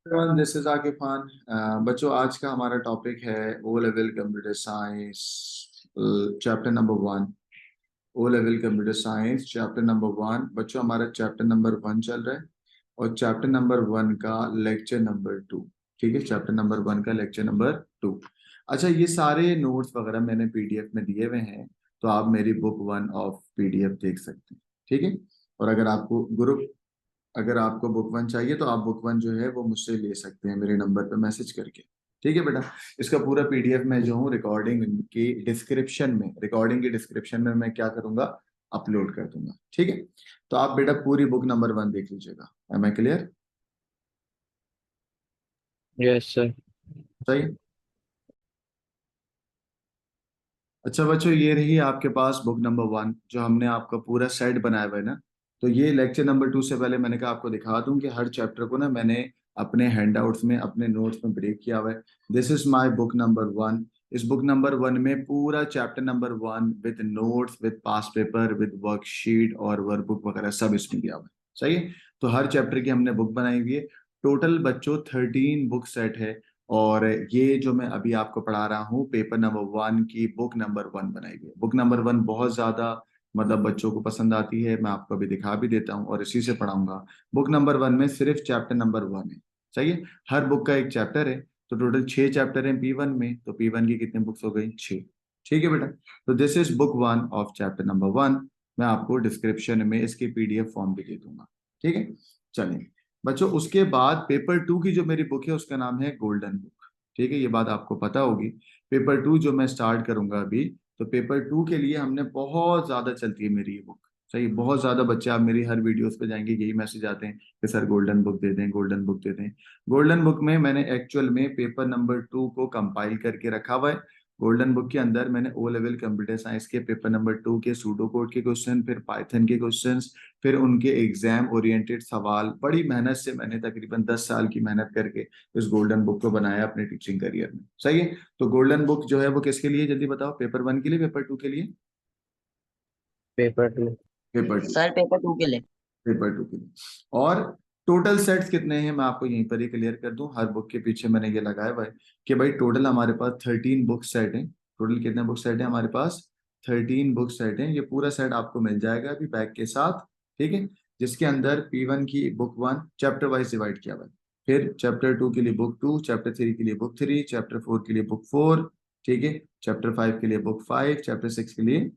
This is Aqib Khan. बच्चों, आज का हमारा टॉपिक है O level computer science chapter number 1। O level computer science chapter number 1। बच्चों, हमारा चैप्टर नंबर 1 चल रहा है और चैप्टर नंबर 1 का लेक्चर नंबर 2। ठीक है, चैप्टर नंबर 1 का लेक्चर नंबर 2। अच्छा, ये सारे नोट्स वगैरह मैंने पीडीएफ में दिए हुए हैं, तो आप मेरी बुक 1 ऑफ पीडीएफ देख सकते हैं। ठीक है। और अगर आपको बुक 1 चाहिए तो आप बुक 1 जो है वो मुझसे ले सकते हैं मेरे नंबर पे मैसेज करके। ठीक है बेटा। इसका पूरा पीडीएफ मैं जो हूँ रिकॉर्डिंग की डिस्क्रिप्शन में मैं क्या करूंगा, अपलोड कर दूंगा। ठीक है। तो आप बेटा पूरी बुक नंबर 1 देख लीजिएगा। Am I clear? Yes sir. सही। अच्छा बच्चों, ये रही आपके पास बुक नंबर 1 जो हमने आपका पूरा सेट बनाया हुआ है ना। तो ये लेक्चर नंबर 2 से पहले मैंने कहा आपको दिखा दूं कि हर चैप्टर को ना मैंने अपने हैंडआउट्स में, अपने नोट्स में ब्रेक किया हुआ है। This is my book number 1। इस बुक नंबर 1 में पूरा chapter number 1 with notes, with pass paper, with worksheet और वर्कबुक वगैरह सब इसमें दिया हुआ है। सही है। तो हर चैप्टर की हमने बुक बनाई हुई है। टोटल बच्चों 13 बुक सेट है। और ये जो मैं अभी आपको पढ़ा रहा हूँ पेपर नंबर 1 की बुक नंबर 1 बनाई गई है। बुक नंबर 1 बहुत ज्यादा मतलब बच्चों को पसंद आती है। मैं आपको अभी दिखा भी देता हूँ और इसी से पढ़ाऊंगा। बुक नंबर 1 में सिर्फ चैप्टर नंबर 1 है। सही है। हर बुक का एक चैप्टर है। तो टोटल 6 चैप्टर हैं P1 में, तो P1 की कितनी बुक्स हो गई? 6। ठीक है बेटा। तो this is book 1 of chapter number 1। मैं आपको डिस्क्रिप्शन में इसकी पीडीएफ फॉर्म भी दे दूंगा। ठीक है। चलिए बच्चों, उसके बाद पेपर 2 की जो मेरी बुक है उसका नाम है गोल्डन बुक। ठीक है, ये बात आपको पता होगी। पेपर 2 जो मैं स्टार्ट करूंगा अभी, तो पेपर 2 के लिए हमने बहुत ज्यादा चलती है मेरी ये बुक। सही, बहुत ज्यादा बच्चे आप मेरी हर वीडियोस पे जाएंगे यही मैसेज आते हैं कि सर गोल्डन बुक दे दें, गोल्डन बुक दे दें। गोल्डन बुक में मैंने एक्चुअल में पेपर नंबर 2 को कंपाइल करके रखा हुआ है। गोल्डन बुक के अंदर मैंने ओ लेवल कंप्यूटर साइंस के पेपर नंबर 2 के सूडो कोड के क्वेश्चन, फिर पाइथन के क्वेश्चंस, फिर उनके एग्जाम ओरिएंटेड सवाल, बड़ी मेहनत से मैंने तकरीबन 10 साल की मेहनत करके इस गोल्डन बुक को बनाया अपने टीचिंग करियर में। सही है। तो गोल्डन बुक जो है वो किसके लिए, जल्दी बताओ? पेपर 1 के लिए, पेपर 2 के लिए? पेपर 2। पेपर 2। सर पेपर 2 के लिए। पेपर 2 के लिए। और टोटल सेट्स कितने हैं मैं आपको यहीं पर ही क्लियर कर दूं। हर बुक के पीछे मैंने ये लगाया हुआ है कि भाई टोटल हमारे पास 13 बुक सेट हैं। टोटल कितने बुक सेट हैं हमारे पास? 13 बुक सेट हैं। ये पूरा सेट आपको मिल जाएगा अभी बैग के साथ। ठीक है। जिसके अंदर P1 की बुक 1 चैप्टर वाइज डिवाइड किया हुआ है। फिर चैप्टर 2 के लिए बुक 2, चैप्टर 3 के लिए बुक 3, चैप्टर 4 के लिए बुक 4। ठीक है। चैप्टर 5 के लिए बुक 5, चैप्टर 6 के लिए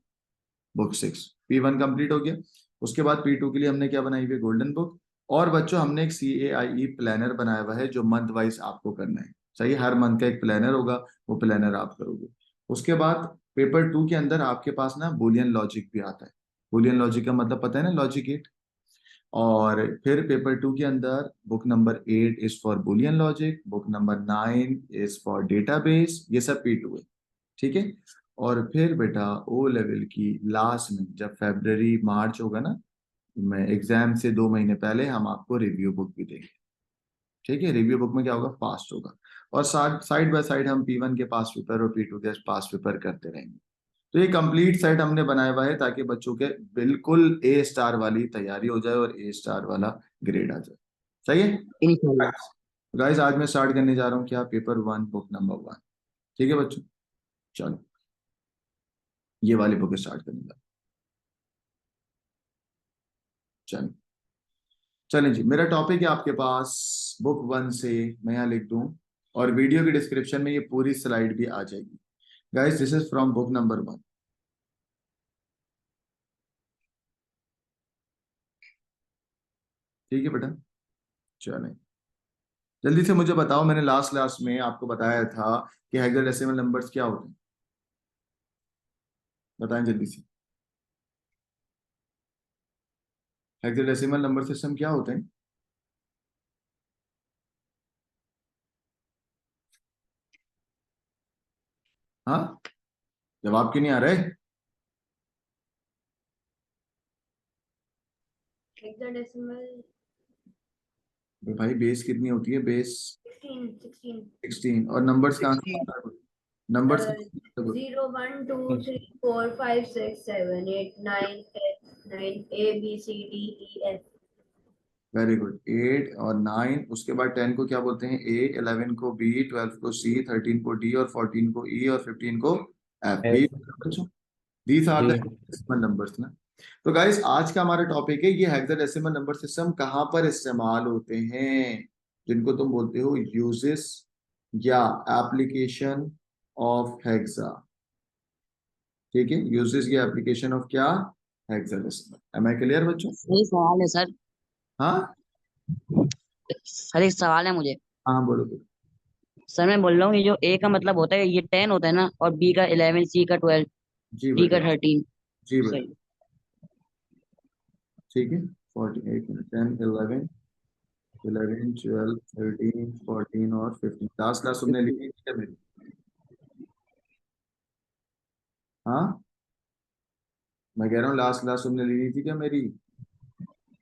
बुक 6। P1 कंप्लीट हो गया। उसके बाद P2 के लिए हमने क्या बनाई हुई है? Golden book. और बच्चों हमने एक CAIE प्लानर बनाया हुआ है जो मंथ वाइज आपको करना है। सही है? हर मंथ का एक प्लानर होगा, वो प्लानर आप करोगे। उसके बाद पेपर 2 के अंदर आपके पास ना बुलियन लॉजिक भी आता है। बुलियन लॉजिक का मतलब पता है ना, लॉजिक गेट। और फिर पेपर 2 के अंदर book number 8 is for Boolean logic, book number 9 is for database. ये सब P2 है। ठीक है। और फिर बेटा ओ लेवल की लास्ट में जब फरवरी मार्च होगा ना, मैं एग्जाम से 2 महीने पहले हम आपको रिव्यू बुक भी देंगे। ठीक है। रिव्यू बुक में क्या होगा? पास्ट होगा। और साइड बाय साइड हम P1 के पास पेपर और P2 के पास पेपर करते रहेंगे। तो ये कंप्लीट सेट हमने बनाया हुआ है ताकि बच्चों के बिल्कुल A स्टार वाली तैयारी हो जाए और A स्टार वाला ग्रेड आ जाए। सही है। इंशाल्लाह। गाइस, आज मैं स्टार्ट करने जा रहा हूँ क्या, पेपर 1 बुक नंबर 1। ठीक है बच्चों। चलो, ये वाली बुक स्टार्ट करने जा। चलो, चलें जी। मेरा टॉपिक है आपके पास बुक 1 से, मैं यहाँ लिख दूं और वीडियो की डिस्क्रिप्शन में ये पूरी स्लाइड भी आ जाएगी। Guys, this is from book number 1। ठीक है बेटा। चलें, जल्दी से मुझे बताओ। मैंने लास्ट क्लास में आपको बताया था कि हेक्साडेसिमल नंबर्स क्या होते हैं। बताएं जल्दी से। हेक्साडेसिमल नंबर सिस्टम क्या होते हैं? हाँ, जवाब क्यों नहीं आ रहे? हेक्साडेसिमल तो भाई बेस कितनी होती है? बेस 16 16। और नंबर्स कहाँ से 16। start होते हैं? Numbers 0 1 2 3 4 5 6 7 8 9 10 9 A B C D E F very good, 8 और 9, उसके बाद 10 को क्या बोलते हैं? ए, 11 को बी, 12 को सी, 13 को डी और 14 को ई और 15 को एफ। F, ये बच्चों दीज आर द जी हेक्साडेसिमल नंबर्स ना। तो गाइस आज का हमारा टॉपिक है ये हेक्साडेसिमल नंबर सिस्टम कहाँ पर इस्तेमाल होते हैं, जिनको तुम बोलते हो यूजेस या एप्लीकेशन ऑफ हेक्सा। ठीक है, यूजेस या एप्लीकेशन ऑफ क्या? हेक्साडेसिमल। एम आई क्लियर बच्चों? सही सवाल है सर। हाँ सर एक सवाल है मुझे। हाँ बोलो बोलो। सर मैं बोल रहा हूँ ये जो ए का मतलब होता है ये 10 होता है ना, और बी का 11, सी का 12, जी डी का बेटा, 13। जी बेटा, सही। ठीक है। 48 10 11 11 12 13 14 और 15 लास्ट क्लास तुमने लिखी थी क्या मेरी? हाँ मैं कह रहा हूँ लास्ट क्लास तुमने ली थी क्या मेरी?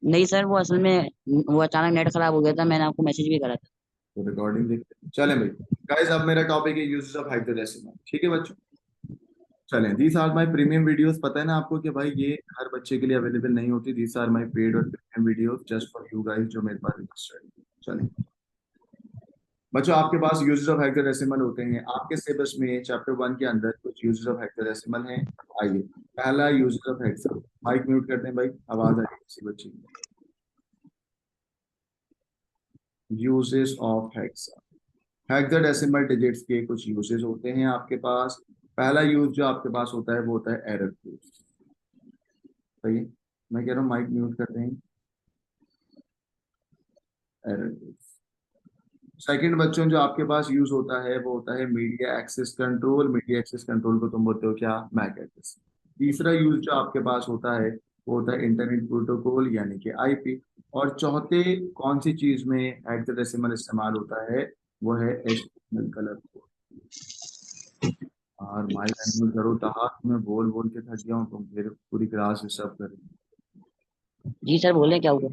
नहीं सर, वो असल में वो अचानक नेट खराब हो गया था, मैंने आपको मैसेज भी करा था। तो रिकॉर्डिंग देखते हैं। चलें भाई गाइस, अब मेरा टॉपिक है यूजेस ऑफ हेक्साडेसिमल। ठीक है बच्चों, चलें। These are my premium videos. पता है ना आपको कि भाई ये हर बच्चे के लिए अवेलेबल नहीं होती। दीस आर माय पेड और premium videos just for you guys जो मेरे पास रजिस्टर्ड है। चलें बच्चों, आपके पास यूजेस ऑफ हेक्साडेसिमल होते हैं। आपके सिलेबस में चैप्टर 1 के अंदर कुछ यूजेस ऑफ हेक्साडेसिमल हैं। आइए, पहला uses of hexa. Mic mute करते हैं भाई, आवाज आ रही है किसी बच्चे की? Uses of hexa. Hexadecimal digits के कुछ यूजेस होते हैं आपके पास। पहला यूज जो आपके पास होता है वो होता है एरर कोड्स। सही है, मैं कह रहा हूँ माइक म्यूट करते हैं। Error codes. सेकंड बच्चों जो आपके पास यूज होता है वो होता है media access control. Media access control को तुम बोलते हो क्या? Mac address. तीसरा यूज जो आपके पास होता है वो होता है इंटरनेट प्रोटोकॉल यानी कि आईपी। और चौथे कौन सी चीज में हेक्साडेसिमल इस्तेमाल होता है वो है एचटीएमएल कलर कोड। और माइक अनम्यूट करो ताहा, मैं बोल बोल के थक गया हूँ, तुम फिर पूरी क्लास डिस्टर्ब कर रही हो। जी सर बोले क्या हुआ?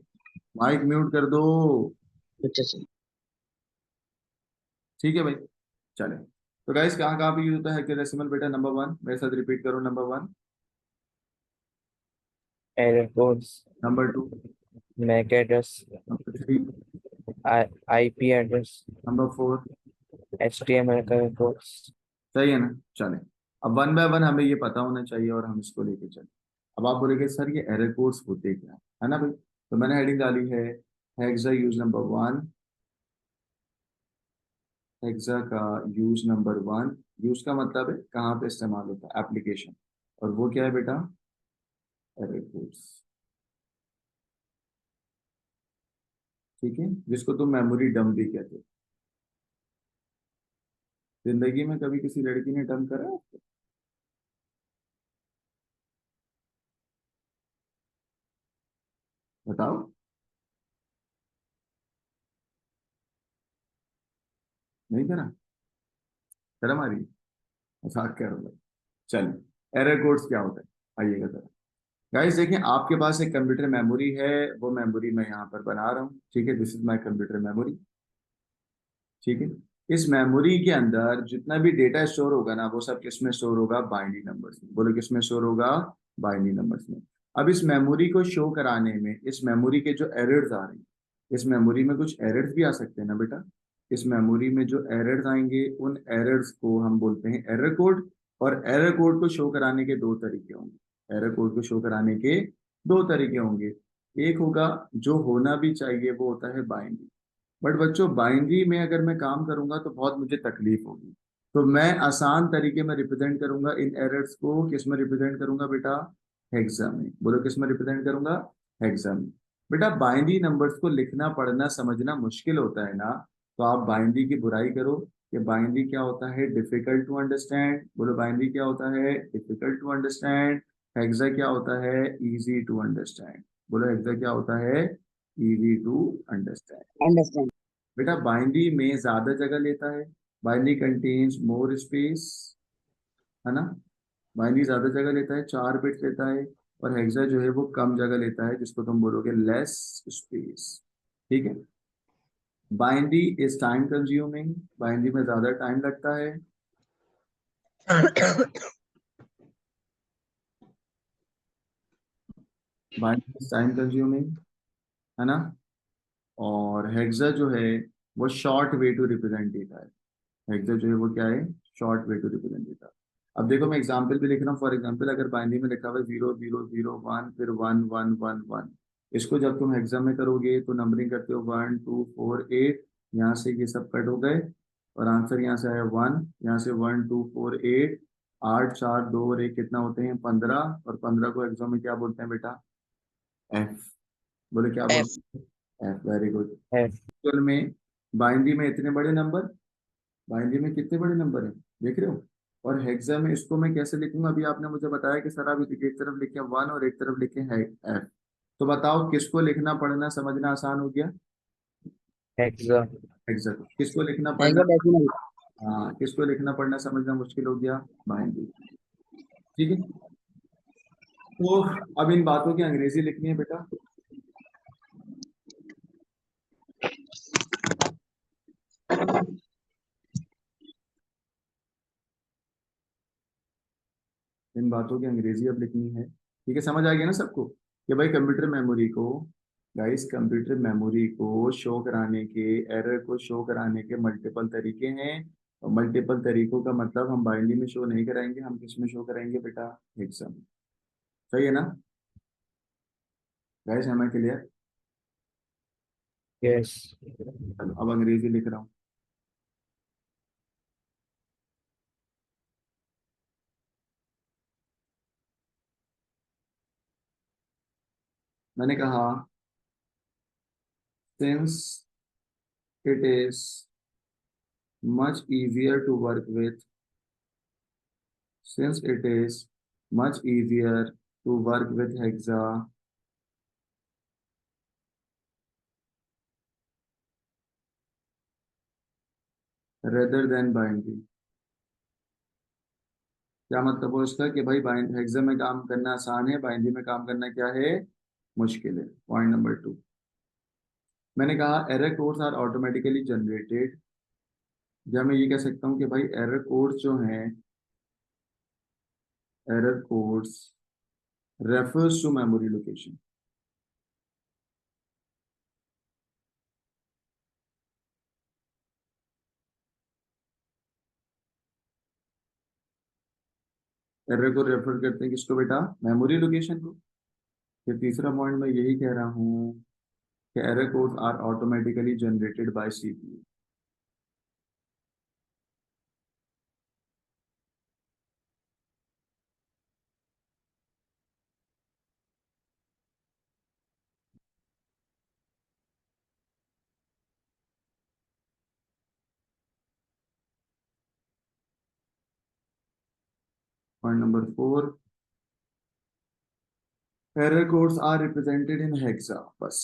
माइक म्यूट कर दो। अच्छा सर। ठीक है भाई, चले। तो गाइस कहाँ कहाँ पे यूज होता है हेक्साडेसिमल बेटा? नंबर 1 मेरे साथ रिपीट करो। Number 1, error codes, number 2, MAC address, number 3, IP address, number 4। HTML का कोड्स। सही है ना? चले, अब वन बाय वन हमें ये पता होना चाहिए और हम इसको लेके चले। अब आप बोलेंगे सर ये एरर कोड्स होते क्या है ना भाई? तो मैंने हेडिंग डाली है हेक्सा यूज नंबर 1। हेक्सा का यूज नंबर 1। यूज का मतलब है कहाँ पे इस्तेमाल होता है, एप्लीकेशन। और वो क्या है बेटा? Error codes. ठीक है, जिसको तुम मेमोरी डंप भी कहते हो। जिंदगी में कभी किसी लड़की ने डंप करा है आपको? बताओ। नहीं करा? शर्म आ रही है? मजाक कर रहा हूँ। चलिए, एरर कोड्स क्या होता है आइएगा जरा। गाइस देखिए, आपके पास एक कंप्यूटर मेमोरी है। वो मेमोरी मैं यहाँ पर बना रहा हूँ। ठीक है, this is my computer memory. ठीक है, इस मेमोरी के अंदर जितना भी डेटा स्टोर होगा ना वो सब किस में स्टोर होगा? बाइनरी नंबर्स में। बोलो किस में स्टोर होगा? बाइनरी नंबर्स में। अब इस मेमोरी को शो कराने में इस मेमोरी के जो एरर्स आ रहे हैं, इस मेमोरी में कुछ एरर्स भी आ सकते हैं ना बेटा। इस मेमोरी में जो एरर्स आएंगे उन एरर्स को हम बोलते हैं एरर कोड। और एरर कोड को शो कराने के दो तरीके होंगे। एरर कोड को शो कराने के दो तरीके होंगे। एक होगा जो होना भी चाहिए, वो होता है बाइनरी। बट बच्चों बाइनरी में अगर मैं काम करूंगा तो बहुत मुझे तकलीफ होगी। तो मैं आसान तरीके में रिप्रेजेंट करूंगा इन एरर्स को। किस में रिप्रेजेंट करूंगा बेटा? हेक्सा में। बोलो किस में रिप्रेजेंट करूंगा? हेक्सा में। बेटा बाइनरी नंबर्स को लिखना पढ़ना समझना मुश्किल होता है ना, तो आप बाइनरी की बुराई करो कि बाइनरी क्या होता है? Difficult to understand. बोलो बाइनरी क्या होता है? Difficult to understand. हेक्सा क्या होता है? Easy to understand. बोलो हेक्सा क्या होता है? Easy to understand. अंडरस्टैंड। बेटा बाइनरी में ज्यादा जगह लेता है। बाइनरी कंटेन्स मोर स्पेस, है ना? बाइनरी ज्यादा जगह लेता है, 4 बिट्स लेता है। और हेक्सा जो है वो कम जगह लेता है, जिसको तुम बोलोगे लेस स्पेस। ठीक है, binary is time consuming. Binary में ज्यादा टाइम लगता है। बाइनरी इज टाइम कंज्यूमिंग, है ना? और हेक्सा जो है वो शॉर्ट वे टू रिप्रेजेंट देता है। हेक्सा जो है वो क्या है, शॉर्ट वे टू रिप्रेजेंट देता है। अब देखो मैं एग्जांपल भी लिख रहा हूँ। फॉर एग्जांपल अगर बाइनरी में लिखा हुआ है 0 0 0 1 फिर 1 1 1 1, इसको जब तुम हेक्सा में करोगे तो नंबरिंग करते हो 1 2 4 8, यहाँ से ये सब कट हो गए और आंसर यहाँ से आया 1, यहाँ से 1 2 4 8, 8 4 2 और 1 कितना होते हैं 15, और 15 को हेक्सा में क्या बोलते हैं बेटा, एफ। बोले क्या F। बोलते हैं, एफ। Very good. है। एक्चुअल में बाइनरी में इतने बड़े नंबर, बाइनरी में कितने बड़े नंबर हैं देख रहे हो। और हेक्सा में इसको मैं कैसे लिखूंगा, अभी आपने मुझे बताया कि सर आप एक तरफ लिखे 1 और एक तरफ लिखे है एफ। तो बताओ किसको लिखना पढ़ना समझना आसान हो गया, हेक्सा। हेक्सा को। किसको लिखना पढ़ना, हेक्साडेसिमल। हाँ किसको लिखना पढ़ना समझना मुश्किल हो गया, बाइनरी। ठीक है, तो अब इन बातों की अंग्रेजी लिखनी है बेटा। इन बातों की अंग्रेजी अब लिखनी है। ठीक है, समझ आ गया ना सबको कि भाई कंप्यूटर मेमोरी को, गाइस कंप्यूटर मेमोरी को शो कराने के, एरर को शो कराने के मल्टीपल तरीके हैं। और मल्टीपल तरीकों का मतलब हम बाइनरी में शो नहीं कराएंगे, हम किस में शो कराएंगे बेटा, हेक्सा में। सही है ना गाइस, हमें क्लियर। यस। चलो अब अंग्रेजी लिख रहा हूँ। मैंने कहा since it is much easier to work with, since it is much easier to work with hexa rather than binary। क्या मतलब हो इसका कि भाई बाइंड हेक्सा में काम करना आसान है, बाइनरी में काम करना क्या है, मुश्किल है। पॉइंट नंबर 2, मैंने कहा error codes are automatically generated, या मैं ये कह सकता हूँ कि भाई एरर कोड्स जो हैं, error codes refers to memory location. Error को रेफर करते हैं किसको बेटा, मेमोरी लोकेशन को। फिर तीसरा पॉइंट मैं यही कह रहा हूँ कि error codes are automatically generated by CPU. Point number 4, error codes are represented in hexa. बस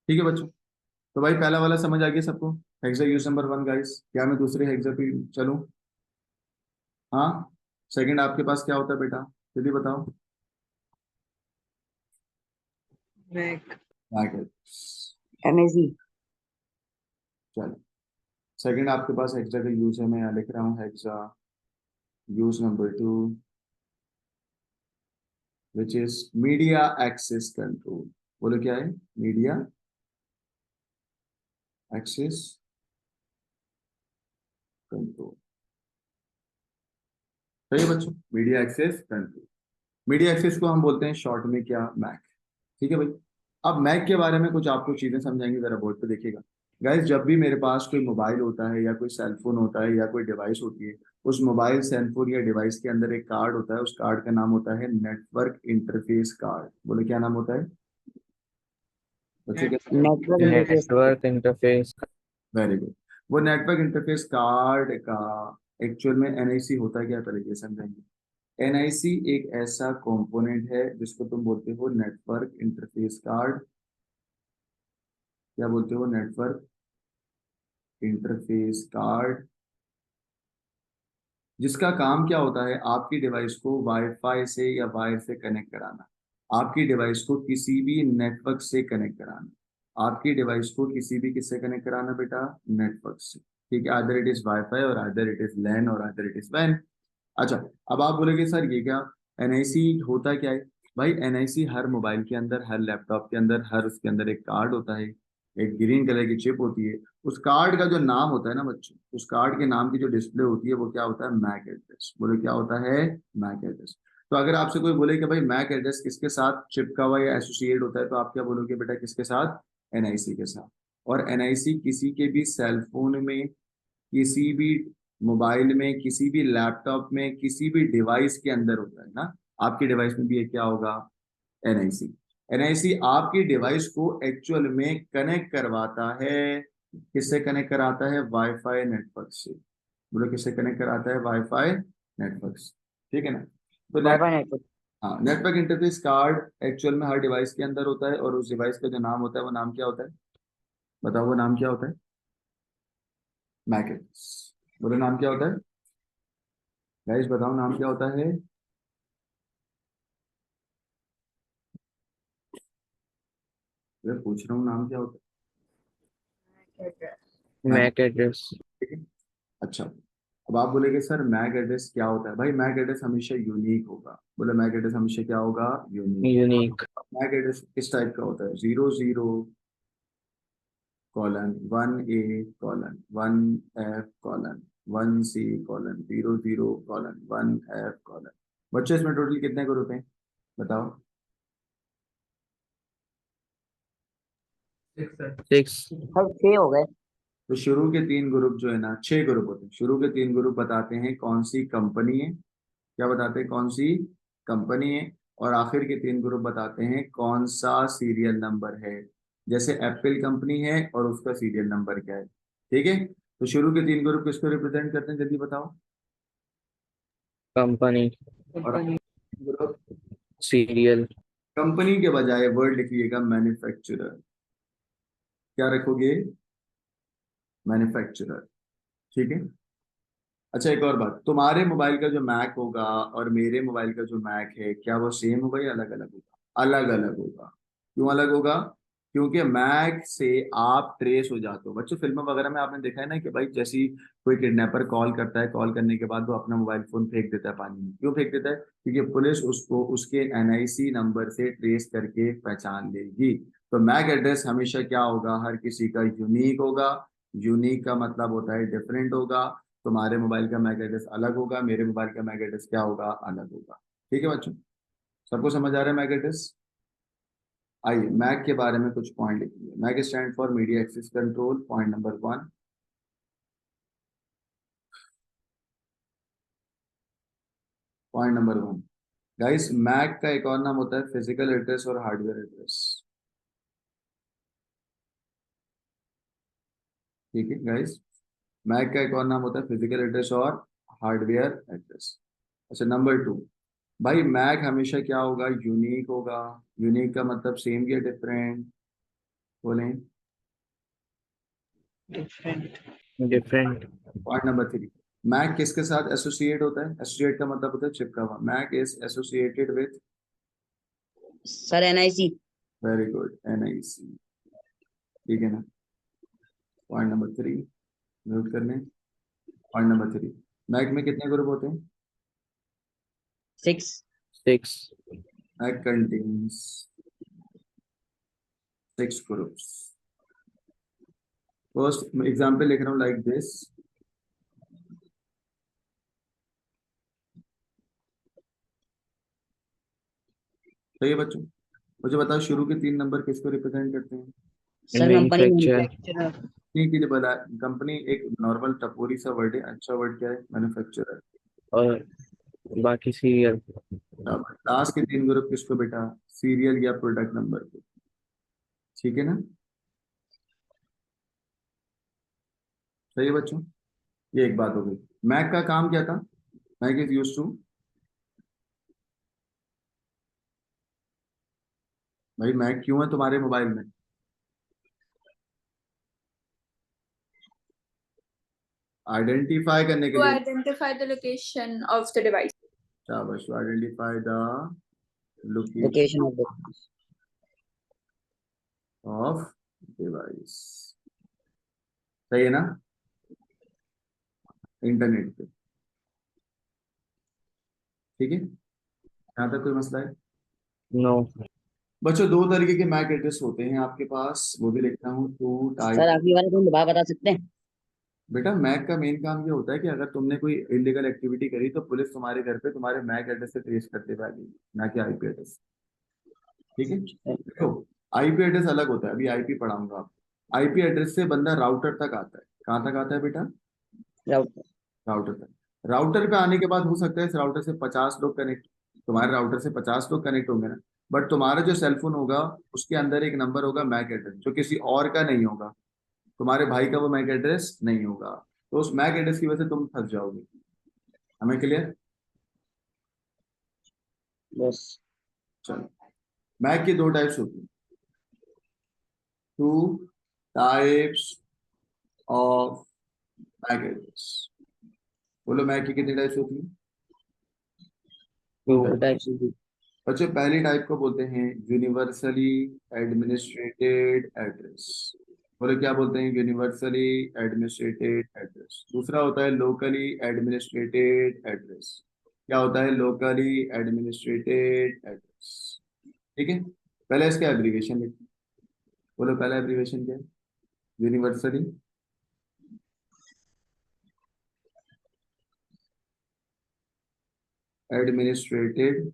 ठीक है बच्चों। तो भाई पहला वाला समझ आ गया सबको, हेक्सा यूज नंबर 1 गाइस। क्या मैं दूसरे हेक्सा पे चलूं, हाँ। सेकंड आपके पास क्या होता है बेटा, जल्दी बताओ। मैक। मैक है। एमएसडी। चलो सेकंड आपके पास हेक्सा का यूज है, मैं यहाँ लिख रहा हूँ hexa use number 2 which is media access control. बोलो क्या है, मीडिया एक्सेस कंट्रोल। सही है बच्चों, media access control. Media access को हम बोलते हैं शॉर्ट में क्या, मैक। ठीक है भाई। अब मैक के बारे में कुछ आपको चीजें समझाएंगे, जरा बोर्ड पे देखिएगा। गाइस जब भी मेरे पास कोई मोबाइल होता है या कोई सेल फोन होता है या कोई डिवाइस होती है, उस मोबाइल सेल फोन या डिवाइस के अंदर एक कार्ड होता है, उस कार्ड का नाम होता है नेटवर्क इंटरफेस कार्ड। बोले क्या नाम होता है बच्चों, क्या? Network interface. Network interface. Very good. वो नेटवर्क इंटरफेस कार्ड का एक्चुअल में एनआईसी होता है क्या, तरीके से समझेंगे। एनआईसी एक ऐसा कंपोनेंट है जिसको तुम बोलते हो नेटवर्क इंटरफेस कार्ड। क्या बोलते हो, नेटवर्क इंटरफेस कार्ड, जिसका काम क्या होता है, आपकी डिवाइस को वाईफाई से या वायर से कनेक्ट कराना, आपकी डिवाइस को किसी भी नेटवर्क से कनेक्ट कराना, आपकी डिवाइस को किसी भी किससे कनेक्ट कराना बेटा, नेटवर्क से। ठीक है, आइदर इट इज वाईफाई और आइदर इट इज लैन और आइदर इट इज वैन। अच्छा, अब आप बोलेगे सर ये क्या, एनआईसी होता क्या है? भाई एनआईसी हर मोबाइल के अंदर, हर लैपटॉप के अंदर, हर उसके अंदर एक कार्ड होता है, एक ग्रीन कलर की चिप होती है। उस कार्ड का जो नाम होता है ना बच्चों, उस कार्ड के नाम की जो डिस्प्ले होती है वो क्या होता है? MAC address. बोले क्या होता है? MAC address. तो अगर आपसे कोई बोले कि भाई मैक एड्रेस किसके साथ चिपका हुआ या एसोसिएट होता है, तो आप क्या बोलोगे बेटा? किसके साथ? एनआईसी के साथ। और एनआईसी किसी के भी सेल फोन में, किसी भी मोबाइल में, किसी भी लैपटॉप में, किसी भी डिवाइस के अंदर होता है ना। आपकी डिवाइस में भी ये क्या होगा? एनआईसी। एनआईसी आपकी डिवाइस को एक्चुअल में कनेक्ट करवाता है। किससे कनेक्ट कराता है? वाईफाई नेटवर्क से। बोलो किससे कनेक्ट कराता है? वाईफाई नेटवर्क से। ठीक है ना? तो वाईफाई नेटवर्क। हाँ, नेटवर्क इंटरफेस कार्ड एक्चुअल में हर डिवाइस के अंदर होता है, और उस डिवाइस का जो नाम होता है वो नाम क्या होता है? बताओ वो नाम क्या होता है? MAC address. बोलो नाम क्या होता है? गाइस बताओ नाम क्या होता है? मैं पूछ रहा हूँ नाम क्या होता है? MAC address. ठीक है। अच्छा, अब आप बोलेंगे सर मैक एड्रेस क्या होता है? भाई मैक एड्रेस हमेशा यूनिक होगा। बोले मैक एड्रेस हमेशा क्या होगा? यूनिक। यूनिक। मैक एड्रेस किस टाइप का होता है? 00:1A:1F:1C:0:1F:1। बच्चों इसमें टोटल कितने ग्रुप हैं बताओ? 6। सर 6 हो गए। तो शुरू के 3 ग्रुप जो है ना, 6 ग्रुप होते हैं। शुरू के 3 ग्रुप बताते हैं कौन सी कंपनी है। क्या बताते हैं? कौन सी कंपनी है। और आखिर के 3 ग्रुप बताते हैं कौन सा सीरियल नंबर है। जैसे एप्पल कंपनी है और उसका सीरियल नंबर क्या है। ठीक है। तो शुरू के 3 ग्रुप किसको रिप्रेजेंट करते हैं, जल्दी बताओ? कंपनी। और ग्रुप, सीरियल। कंपनी के बजाय वर्ड लिखिएगा मैन्युफैक्चरर। क्या रखोगे? मैन्युफैक्चरर। ठीक है। अच्छा, एक और बात, तुम्हारे मोबाइल का जो मैक होगा और मेरे मोबाइल का जो मैक है, क्या वो सेम होगा या अलग अलग होगा? अलग अलग होगा। क्यों अलग होगा? क्योंकि मैक से आप ट्रेस हो जाते हो। बच्चों फिल्मों वगैरह में आपने देखा है ना कि भाई जैसी कोई किडनैपर कॉल करता है, कॉल करने के बाद वो अपना मोबाइल फोन फेंक देता है पानी में। क्यों फेंक देता है? क्योंकि पुलिस उसको उसके एनआईसी नंबर से ट्रेस करके पहचान लेगी। तो मैक एड्रेस हमेशा क्या होगा? हर किसी का यूनिक होगा। यूनिक का मतलब होता है डिफरेंट होगा। तुम्हारे मोबाइल का मैक एड्रेस अलग होगा, मेरे मोबाइल का मैक एड्रेस क्या होगा? अलग होगा। ठीक है बच्चों, सबको समझ आ रहा है मैक एड्रेस? आइए मैक के बारे में कुछ पॉइंट लिखिए। MAC stand for media access control, point number 1। Point number 1, guys MAC का एक और नाम होता है फिजिकल एड्रेस और हार्डवेयर एड्रेस। ठीक है गाइस, मैक का एक और नाम होता है फिजिकल एड्रेस और हार्डवेयर एड्रेस। अच्छा, नंबर 2, भाई मैक हमेशा क्या होगा? यूनिक होगा। यूनिक का मतलब सेम या डिफरेंट? बोलें। डिफरेंट। पॉइंट नंबर 3, मैक किसके साथ एसोसिएट होता है? एसोसिएट का मतलब होता है चिपका हुआ। MAC is associated with, sir NIC. Very good, NIC. ठीक है ना? पॉइंट नंबर 3 नोट कर लें। पॉइंट नंबर 3, मैक में कितने ग्रुप होते हैं? 6। 6। MAC contains 6 groups. First example लिख रहा हूँ लाइक दिस। सही है बच्चों? मुझे बताओ शुरू के 3 नंबर किसको रिप्रेजेंट करते हैं? Sir company manufacture. Manufacturer. Company के लिए बता, कंपनी एक नॉर्मल टपोरी सा वर्ड है। अच्छा वर्ड क्या है? मैन्युफैक्चरर। और बाकी सीरियल। लास्ट के 3 ग्रुप किसको बेटा? सीरियल या प्रोडक्ट नंबर को। ठीक है ना? सही है बच्चों? ये एक बात हो गई। मैक का काम क्या था? मैक इज यूज टू, भाई मैक क्यों है तुम्हारे मोबाइल में? आइडेंटिफाई करने के To लिए। identify the location of the device. शाबाश, to identify the location location of the. Of device. सही है ना? इंटरनेट पे। ठीक है, यहाँ तक कोई मसला है? नो। बच्चों दो तरीके के मैक एड्रेस होते हैं आपके पास, वो भी लिखता हूँ, टू सर टाइप। आखिरी वाला तुम दोबारा बता सकते हैं? बेटा मैक का मेन काम ये होता है कि अगर तुमने कोई इलीगल एक्टिविटी करी तो पुलिस तुम्हारे घर पे तुम्हारे मैक एड्रेस से ट्रेस करते हुए आ गई, ना कि आईपी एड्रेस। ठीक है, देखो आईपी एड्रेस अलग होता है, अभी आईपी पढ़ाऊंगा आपको। आईपी एड्रेस से बंदा राउटर तक आता है। कहाँ तक आता है बेटा? राउटर। राउटर तक। राउटर पे आने के बाद हो सकता है इस राउटर से 50 लोग कनेक्ट, तुम्हारे राउटर से 50 लोग कनेक्ट होंगे ना, बट तुम्हारा जो सेलफोन होगा उसके अंदर एक नंबर होगा मैक एड्रेस, जो किसी और का नहीं होगा, तुम्हारे भाई का वो मैक एड्रेस नहीं होगा। तो उस मैक एड्रेस की वजह से तुम फंस जाओगे। हमें क्लियर? बस। चलो, मैक की दो टाइप्स होती हैं, two types of MAC address. बोलो मैक की कितनी टाइप्स होती हैं? Two two type. टाइप्स। बच्चों पहली टाइप को बोलते हैं यूनिवर्सली एडमिनिस्ट्रेटेड एड्रेस। बोले क्या बोलते हैं? Universally administrated address. दूसरा होता है लोकली एडमिनिस्ट्रेटेड एड्रेस। क्या होता है? Locally administrated address. ठीक है, पहले इसका एब्रीविएशन लिखते हैं। बोलो पहला एब्रीविएशन क्या है? Universally administrated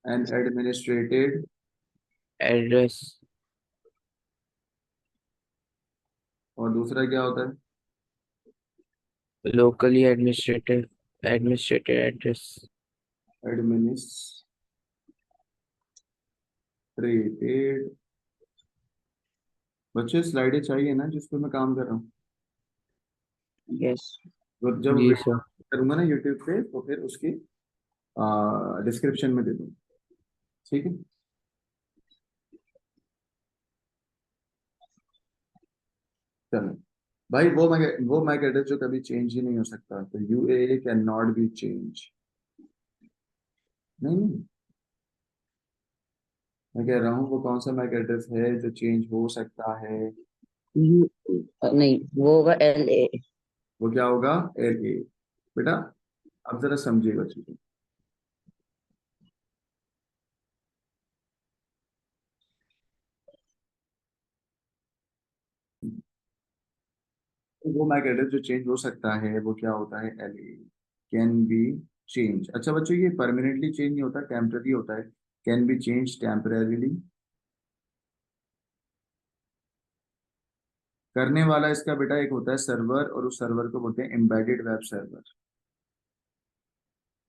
and administrated. Address. और दूसरा क्या होता है? Locally administrated address. एडमिनिस्ट्रेटेड। बच्चे स्लाइडें चाहिए ना जिस पे मैं काम कर रहा हूँ? यस। तो जब जी वीडियो सर। करूंगा ना यूट्यूब पे तो फिर उसकी डिस्क्रिप्शन में दे दूँ। ठीक है, चलो भाई, वो मैक एड्रेस जो कभी चेंज ही नहीं हो सकता, तो UA can not be change. नहीं नहीं, मैं कह रहा हूँ वो कौन सा मैक एड्रेस है जो चेंज हो सकता है? नहीं, वो होगा LA। वो क्या होगा? L A. बेटा अब जरा समझिएगा चीजें। तो वो मैक एड्रेस जो चेंज हो सकता है वो क्या होता है? L A can be change. अच्छा बच्चों ये परमानेंटली चेंज नहीं होता, टेम्पररी होता है। Can be change temporarily. करने वाला इसका बेटा एक होता है सर्वर, और उस सर्वर को बोलते हैं embedded web server.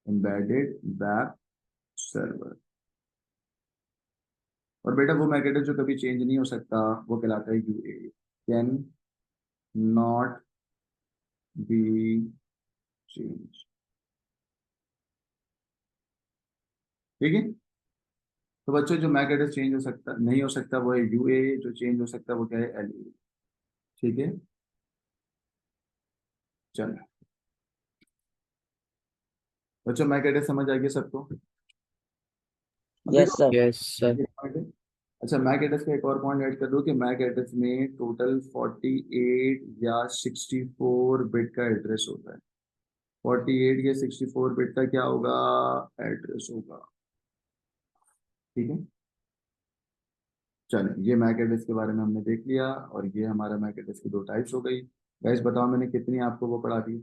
Embedded web server. और बेटा वो मैक एड्रेस जो कभी चेंज नहीं हो सकता वो कहलाता है UA, can not be change. ठीक है, तो बच्चों जो मैक एड्रेस चेंज हो सकता नहीं हो सकता वो है यूए, जो चेंज हो सकता है वो क्या है? एलए। ठीक है, चलो बच्चों मैक एड्रेस समझ आ गया सबको? अब यस देखो सर। Yes sir. ये point है। अच्छा मैक एड्रेस का एक और पॉइंट ऐड कर दो कि मैक एड्रेस में टोटल 48 या 64 बिट का एड्रेस होता है। 48 या 64 बिट का क्या होगा? एड्रेस होगा। ठीक है, चलो ये मैक एड्रेस के बारे में हमने देख लिया, और ये हमारा मैक एड्रेस की दो टाइप्स हो गई। गाइस बताओ मैंने कितनी आपको वो पढ़ा दी?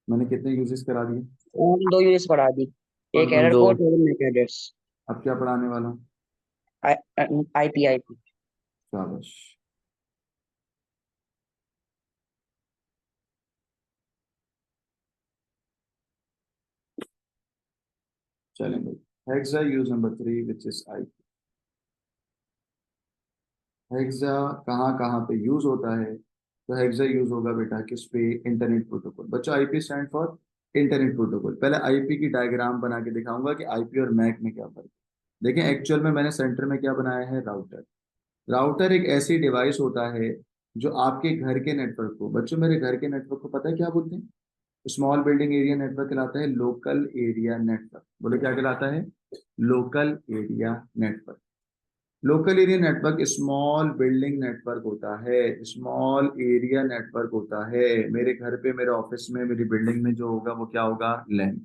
मैंने कितने यूजेस करा दिए? दो यूनिट्स पढ़ा दी। और एक दो, एरर दो। कोड, एक मैक एड्रेस। अब क्या पढ़ाने वाला हूँ? IP। शाबाश। चलें भाई, hexa use number 3 which is I. Hexa कहाँ कहाँ पे यूज होता है? तो हेक्सा यूज होगा बेटा किस पे? Internet protocol. बच्चों IP stand for internet protocol. पहले आईपी की डायग्राम बना के दिखाऊंगा कि आईपी और मैक में क्या फर्क है। देखें एक्चुअल में मैंने सेंटर में क्या बनाया है? राउटर। राउटर एक ऐसी डिवाइस होता है जो आपके घर के नेटवर्क को, बच्चों मेरे घर के नेटवर्क को पता है क्या बोलते हैं? स्मॉल बिल्डिंग एरिया नेटवर्क कहलाता है लोकल एरिया नेटवर्क। बोले क्या कहलाता है? Local area network. Local area network small building network होता है, स्मॉल एरिया नेटवर्क होता है। मेरे घर पे, मेरे ऑफिस में, मेरी बिल्डिंग में जो होगा वो क्या होगा? लैन।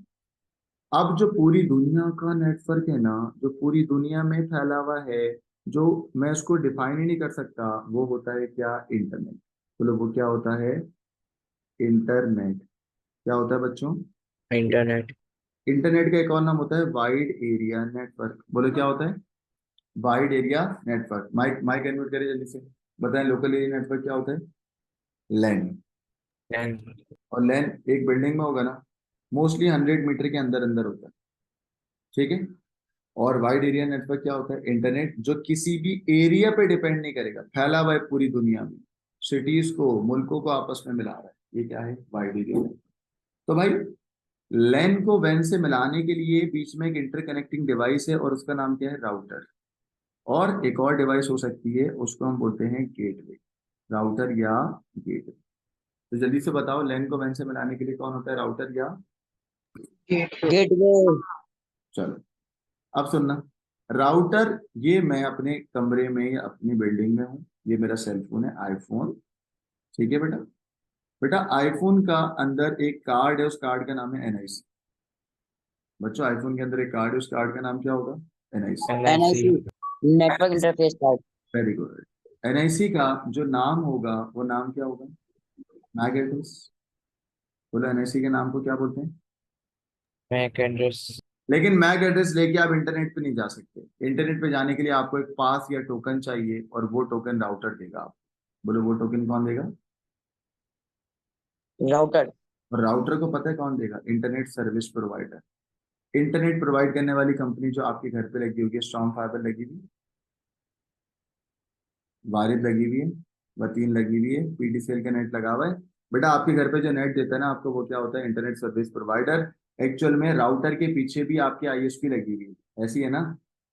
अब जो पूरी दुनिया का नेटवर्क है ना, जो पूरी दुनिया में फैला हुआ है, जो मैं उसको डिफाइन ही नहीं कर सकता, वो होता है क्या? इंटरनेट। बोलो वो क्या होता है? इंटरनेट। क्या होता है बच्चों? इंटरनेट। इंटरनेट का एक और नाम होता है वाइड एरिया नेटवर्क। बोलो क्या होता है? Wide area network. Mic mic unmute करिए जल्दी से। बताएं लोकल एरिया नेटवर्क क्या होता है? लैन। और लैन एक बिल्डिंग में होगा ना, मोस्टली 100 मीटर के अंदर अंदर होता है, ठीक है। और वाइड एरिया नेटवर्क क्या होता है? इंटरनेट, जो किसी भी एरिया पे डिपेंड नहीं करेगा, फैला हुआ है पूरी दुनिया में, सिटीज को, मुल्कों को आपस में मिला रहा है। ये क्या है? Wide area network. तो भाई लैन को वैन से मिलाने के लिए बीच में एक इंटरकनेक्टिंग डिवाइस है, और उसका नाम क्या है? राउटर। और एक और डिवाइस हो सकती है, उसको हम बोलते हैं गेटवे। राउटर या गेटवे। तो जल्दी से बताओ, लैन को वैन से मिलाने के लिए कौन होता है? राउटर या? गेटवे। चलो अब सुनना। राउटर, ये मैं अपने कमरे में या अपनी बिल्डिंग में हूँ, ये मेरा सेल फोन है आईफोन, ठीक है बेटा। बेटा आईफोन का अंदर एक कार्ड है, उस कार्ड का नाम है एनआईसी। बच्चों आईफोन के अंदर एक कार्ड है, उस कार्ड का नाम क्या होगा? NIC. NIC, network interface card. Very good. NIC का जो नाम होगा वो नाम क्या होगा? Mac address. बोलो एनआईसी के नाम को क्या बोलते हैं? MAC address. लेकिन मैक एड्रेस लेके आप इंटरनेट पे नहीं जा सकते। इंटरनेट पे जाने के लिए आपको एक पास या टोकन चाहिए, और वो टोकन राउटर देगा आपको। बोलो वो टोकन कौन देगा? राउटर। और राउटर को पता है कौन देगा? Internet service provider. Internet provide करने वाली कंपनी जो आपके घर पे लगी होगी, स्ट्रॉन्ग फाइबर लगी हुई, वारिद लगी हुई है, वतीन लगी हुई है, पीटीसीएल का नेट लगा हुआ है। बेटा आपके घर पे जो नेट देता है ना आपको, वो क्या होता है? Internet service provider. एक्चुअल में राउटर के पीछे भी आपकी आईएसपी लगी हुई है, ऐसी है ना?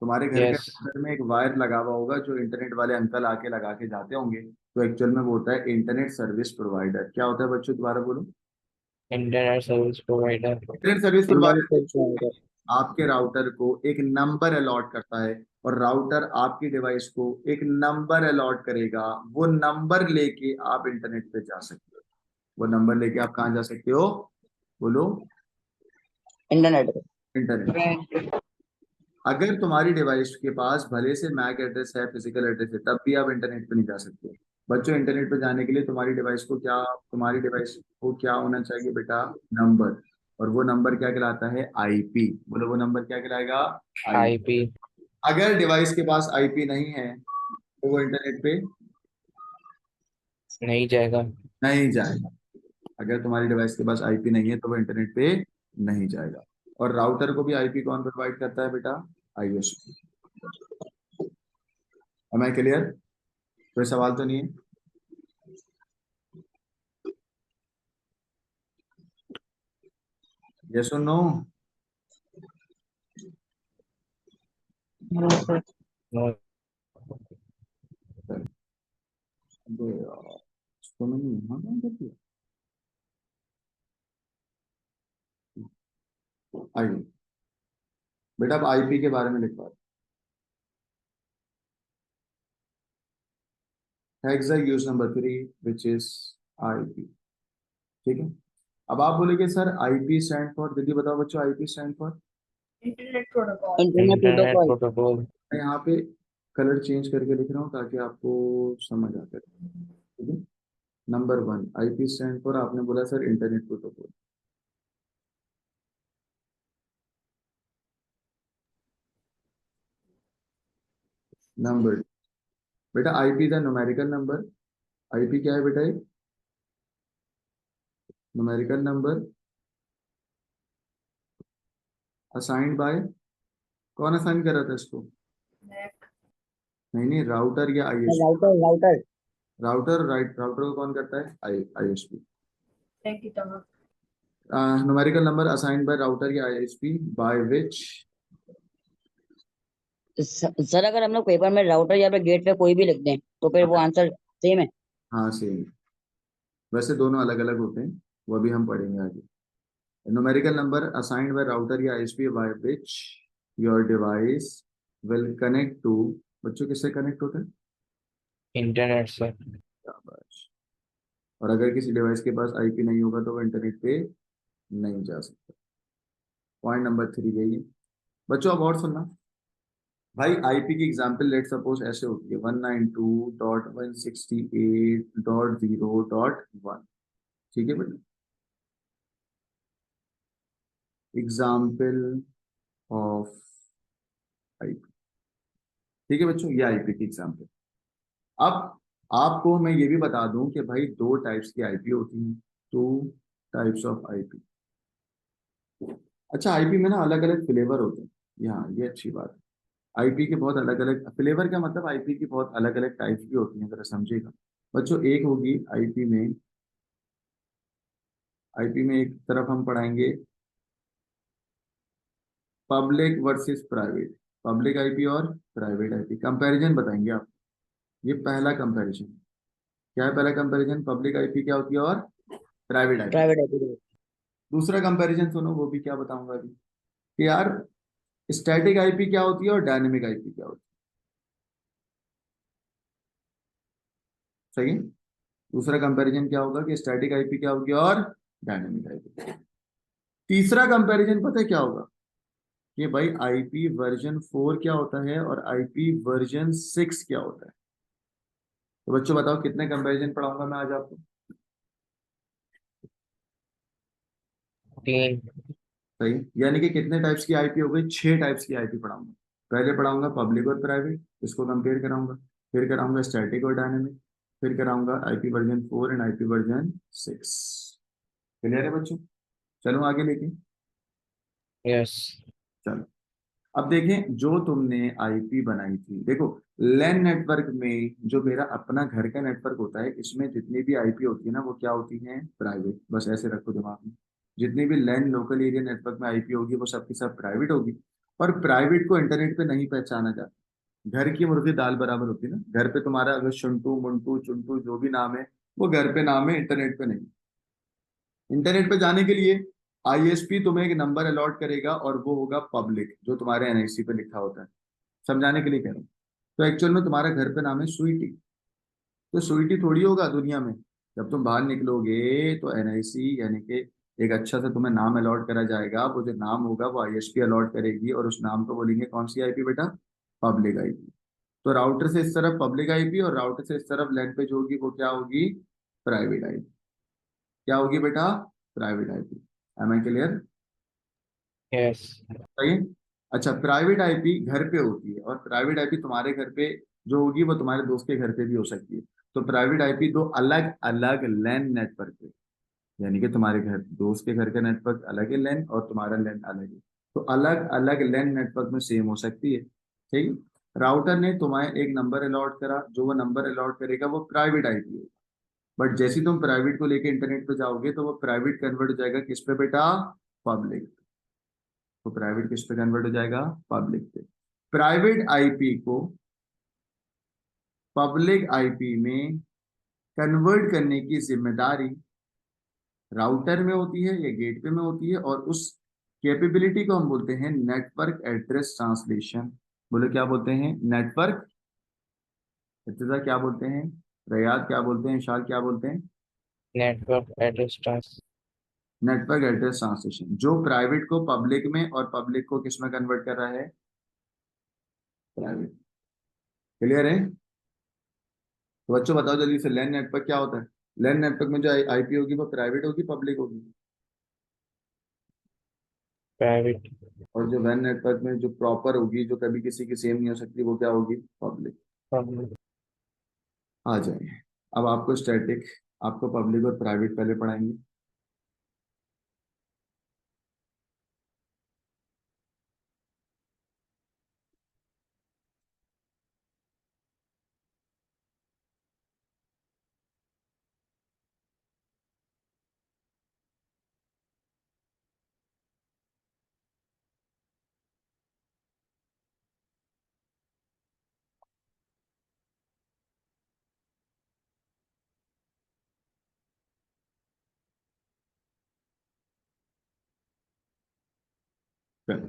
तुम्हारे घर के यस। राउटर में एक वायर लगा हुआ होगा, जो इंटरनेट वाले अंकल आके लगा के जाते होंगे। तो एक्चुअल में वो होता है इंटरनेट सर्विस प्रोवाइडर। क्या होता है बच्चों? दोबारा बोलो। Internet service provider. Internet service internet provider service provider. आपके राउटर को एक नंबर अलॉट करता है, और राउटर आपकी डिवाइस को एक नंबर अलॉट करेगा। वो नंबर लेके आप इंटरनेट पे जा सकते हो। वो नंबर लेके आप कहाँ जा सकते हो? बोलो। इंटरनेट। इंटरनेट। अगर तुम्हारी डिवाइस के पास भले से मैक एड्रेस है, फिजिकल एड्रेस है, तब भी आप इंटरनेट पे नहीं जा सकते। बच्चों इंटरनेट पे जाने के लिए तुम्हारी डिवाइस को क्या होना चाहिए बेटा? नंबर। और वो नंबर क्या कहलाता है? आईपी। बोलो वो नंबर क्या कहलाएगा? आईपी। आईपी। अगर डिवाइस के पास आईपी नहीं है तो वो इंटरनेट पे नहीं जाएगा। नहीं जाएगा। अगर तुम्हारी डिवाइस के पास आईपी नहीं है तो वो इंटरनेट पे नहीं जाएगा। और राउटर को भी आईपी कौन प्रोवाइड करता है बेटा? आईएसपी। Am I clear? कोई सवाल तो नहीं है? यस और नो? नो। अबे यार, इसको मैंने यहाँ कहाँ कर दिया? आइए बेटा, अब आईपी के बारे में लिखवा। Hexa use number 3 which is IP, ठीक है। अब आप बोलेंगे सर आईपी स्टैंड फॉर, जल्दी बताओ बच्चों, IP stand for? Internet protocol. Internet internet protocol. Protocol. मैं यहाँ पे कलर चेंज करके लिख रहा हूँ ताकि आपको समझ आ जाए, ठीक है। नंबर 1 आईपी स्टैंड फॉर, आपने बोला सर इंटरनेट प्रोटोकॉल। नंबर बेटा, IP is numerical number. IP क्या है बेटा? ये न्यूमेरिकल नंबर असाइंड बाय, कौन असाइन कर रहा था इसको? नहीं नहीं, राउटर या ISP. Router. Router. Router, right. Router को कौन करता है? आईएसपी। थैंक यू तमाम। Numerical number assigned by router या आईएसपी बाय विच। सर अगर हम लोग पेपर में राउटर या फिर गेट पे कोई भी लिख दें तो फिर वो आंसर सेम है? हाँ सेम। वैसे दोनों अलग अलग होते हैं, वो भी हम पढ़ेंगे आगे। Numerical number assigned by router या ISP by which your device will connect to बच्चों किससे कनेक्ट होता है? इंटरनेट से। शाबाश। और अगर किसी डिवाइस के पास आईपी नहीं होगा तो वो इंटरनेट पे नहीं जा सकता। पॉइंट नंबर 3 यही। बच्चों अब और सुनना। भाई आईपी की एग्जांपल लेट सपोज ऐसे होती है 192.168.0.1। ठीक है बेटा, एग्जाम्पल ऑफ आईपी। ठीक है बच्चों, ये आईपी की एग्जांपल। अब आपको मैं ये भी बता दूं कि भाई दो टाइप्स की आईपी होती हैं, टू टाइप्स ऑफ आईपी। अच्छा, आईपी में ना अलग अलग फ्लेवर होते हैं। यहाँ ये अच्छी बात है। आईपी के बहुत अलग अलग फ्लेवर का मतलब आईपी की बहुत अलग अलग टाइप्स भी होती हैं, जरा समझिएगा बच्चों। एक होगी आईपी में एक तरफ हम पढ़ाएंगे public versus private. Public IP और प्राइवेट आईपी कंपैरिजन बताएंगे आप। ये पहला कंपैरिजन। क्या है पहला कंपैरिजन? पब्लिक आईपी क्या होती है और प्राइवेट आईपी। Private IP. दूसरा कंपैरिजन सुनो, वो भी क्या बताऊंगा अभी कि यार स्टैटिक आईपी क्या होती है और डायनेमिक आईपी क्या होती है। सही है। दूसरा कंपैरिजन क्या होगा कि स्टैटिक आईपी क्या होगी और डायनेमिक आईपी। तीसरा कंपैरिजन पता है क्या होगा कि भाई आईपी वर्जन 4 क्या होता है और आईपी वर्जन 6 क्या होता है। तो बच्चों बताओ कितने कंपैरिजन पढ़ाऊंगा मैं आज आपको? 3। सही। यानी कि कितने टाइप्स की आईपी हो गई? 6 टाइप्स की आईपी पढ़ाऊंगा। पहले पढ़ाऊंगा पब्लिक और प्राइवेट, इसको कंपेयर कराऊंगा। फिर कराऊंगा स्टैटिक और डायनेमिक। फिर कराऊंगा IP version 4 and IP version 6। Clear है बच्चों? चलो आगे लेके। यस। चलो अब देखें, जो तुमने आईपी बनाई थी, देखो लैन नेटवर्क में जो मेरा अपना घर का नेटवर्क होता है, इसमें जितनी भी आईपी होती है ना वो क्या होती है? प्राइवेट। बस ऐसे रखो दिमाग में। जितनी भी लैन लोकल एरिया नेटवर्क में आईपी होगी वो सबकी सब प्राइवेट होगी। और प्राइवेट को इंटरनेट पे नहीं पहचाना जाता। घर की मुर्गी दाल बराबर होती है ना। घर पे तुम्हारा अगर शंटू मुंटू चुंटू जो भी नाम है वो घर पे नाम है, इंटरनेट पे नहीं। इंटरनेट पे जाने के लिए आईएसपी तुम्हें एक नंबर अलॉट करेगा और वो होगा पब्लिक, जो तुम्हारे एनआईसी पे लिखा होता है। समझाने के लिए कह रहा हूँ। तो एक्चुअल में तुम्हारा घर पे नाम है स्वीटी। तो स्वीटी थोड़ी होगा दुनिया में। जब तुम बाहर निकलोगे तो एनआईसी यानी कि एक अच्छा सा तुम्हें नाम अलॉट करा जाएगा। वो जो नाम होगा वो आईएसपी अलॉट करेगी और उस नाम को बोलेंगे कौन सी आईपी बेटा? Public IP. तो राउटर से इस तरफ पब्लिक आईपी और राउटर से इस तरफ लैन पे जो होगी वो क्या होगी? Private IP. क्या होगी बेटा? Private IP. Am I clear? Yes. सही है? अच्छा, प्राइवेट आईपी घर पे होती है और प्राइवेट आईपी तुम्हारे घर पे जो होगी वो तुम्हारे दोस्त के घर पे भी हो सकती है। तो प्राइवेट आईपी दो अलग अलग लैन नेटवर्क पे, यानी कि तुम्हारे घर दोस्त के घर का नेटवर्क अलग है लैन और तुम्हारा लैन अलग है। तो अलग अलग लैन नेटवर्क में सेम हो सकती है। ठीक है। राउटर ने तुम्हें एक नंबर अलॉट करा, जो वो नंबर अलॉट करेगा वो प्राइवेट आईपी है। बट जैसे ही तुम प्राइवेट को लेके इंटरनेट पे जाओगे तो वो प्राइवेट कन्वर्ट हो जाएगा किस पे बेटा? पब्लिक। तो प्राइवेट किस पे कन्वर्ट हो जाएगा? पब्लिक पे। प्राइवेट आईपी को पब्लिक आईपी में कन्वर्ट करने की जिम्मेदारी राउटर में होती है या गेटवे में होती है, और उस कैपेबिलिटी को हम बोलते हैं नेटवर्क एड्रेस ट्रांसलेशन। बोले क्या बोलते हैं? नेटवर्क। इर्तिजा क्या बोलते हैं? रयाद क्या बोलते हैं? शाल क्या बोलते हैं? Network address trans. Network address translation, जो प्राइवेट को पब्लिक में और पब्लिक को किस में कन्वर्ट कर रहा है? प्राइवेट। क्लियर है? तो बच्चों बताओ जल्दी से, लैन नेटवर्क क्या होता है? लैन नेटवर्क में जो आईपी होगी वो प्राइवेट होगी पब्लिक होगी? प्राइवेट। और जो वैन नेटवर्क में जो प्रॉपर होगी, जो कभी किसी की सेम नहीं हो सकती, वो क्या होगी? पब्लिक। पब्लिक। आ जाए। अब आपको स्टैटिक, आपको पब्लिक और प्राइवेट पहले पढ़ाएंगे। चलो।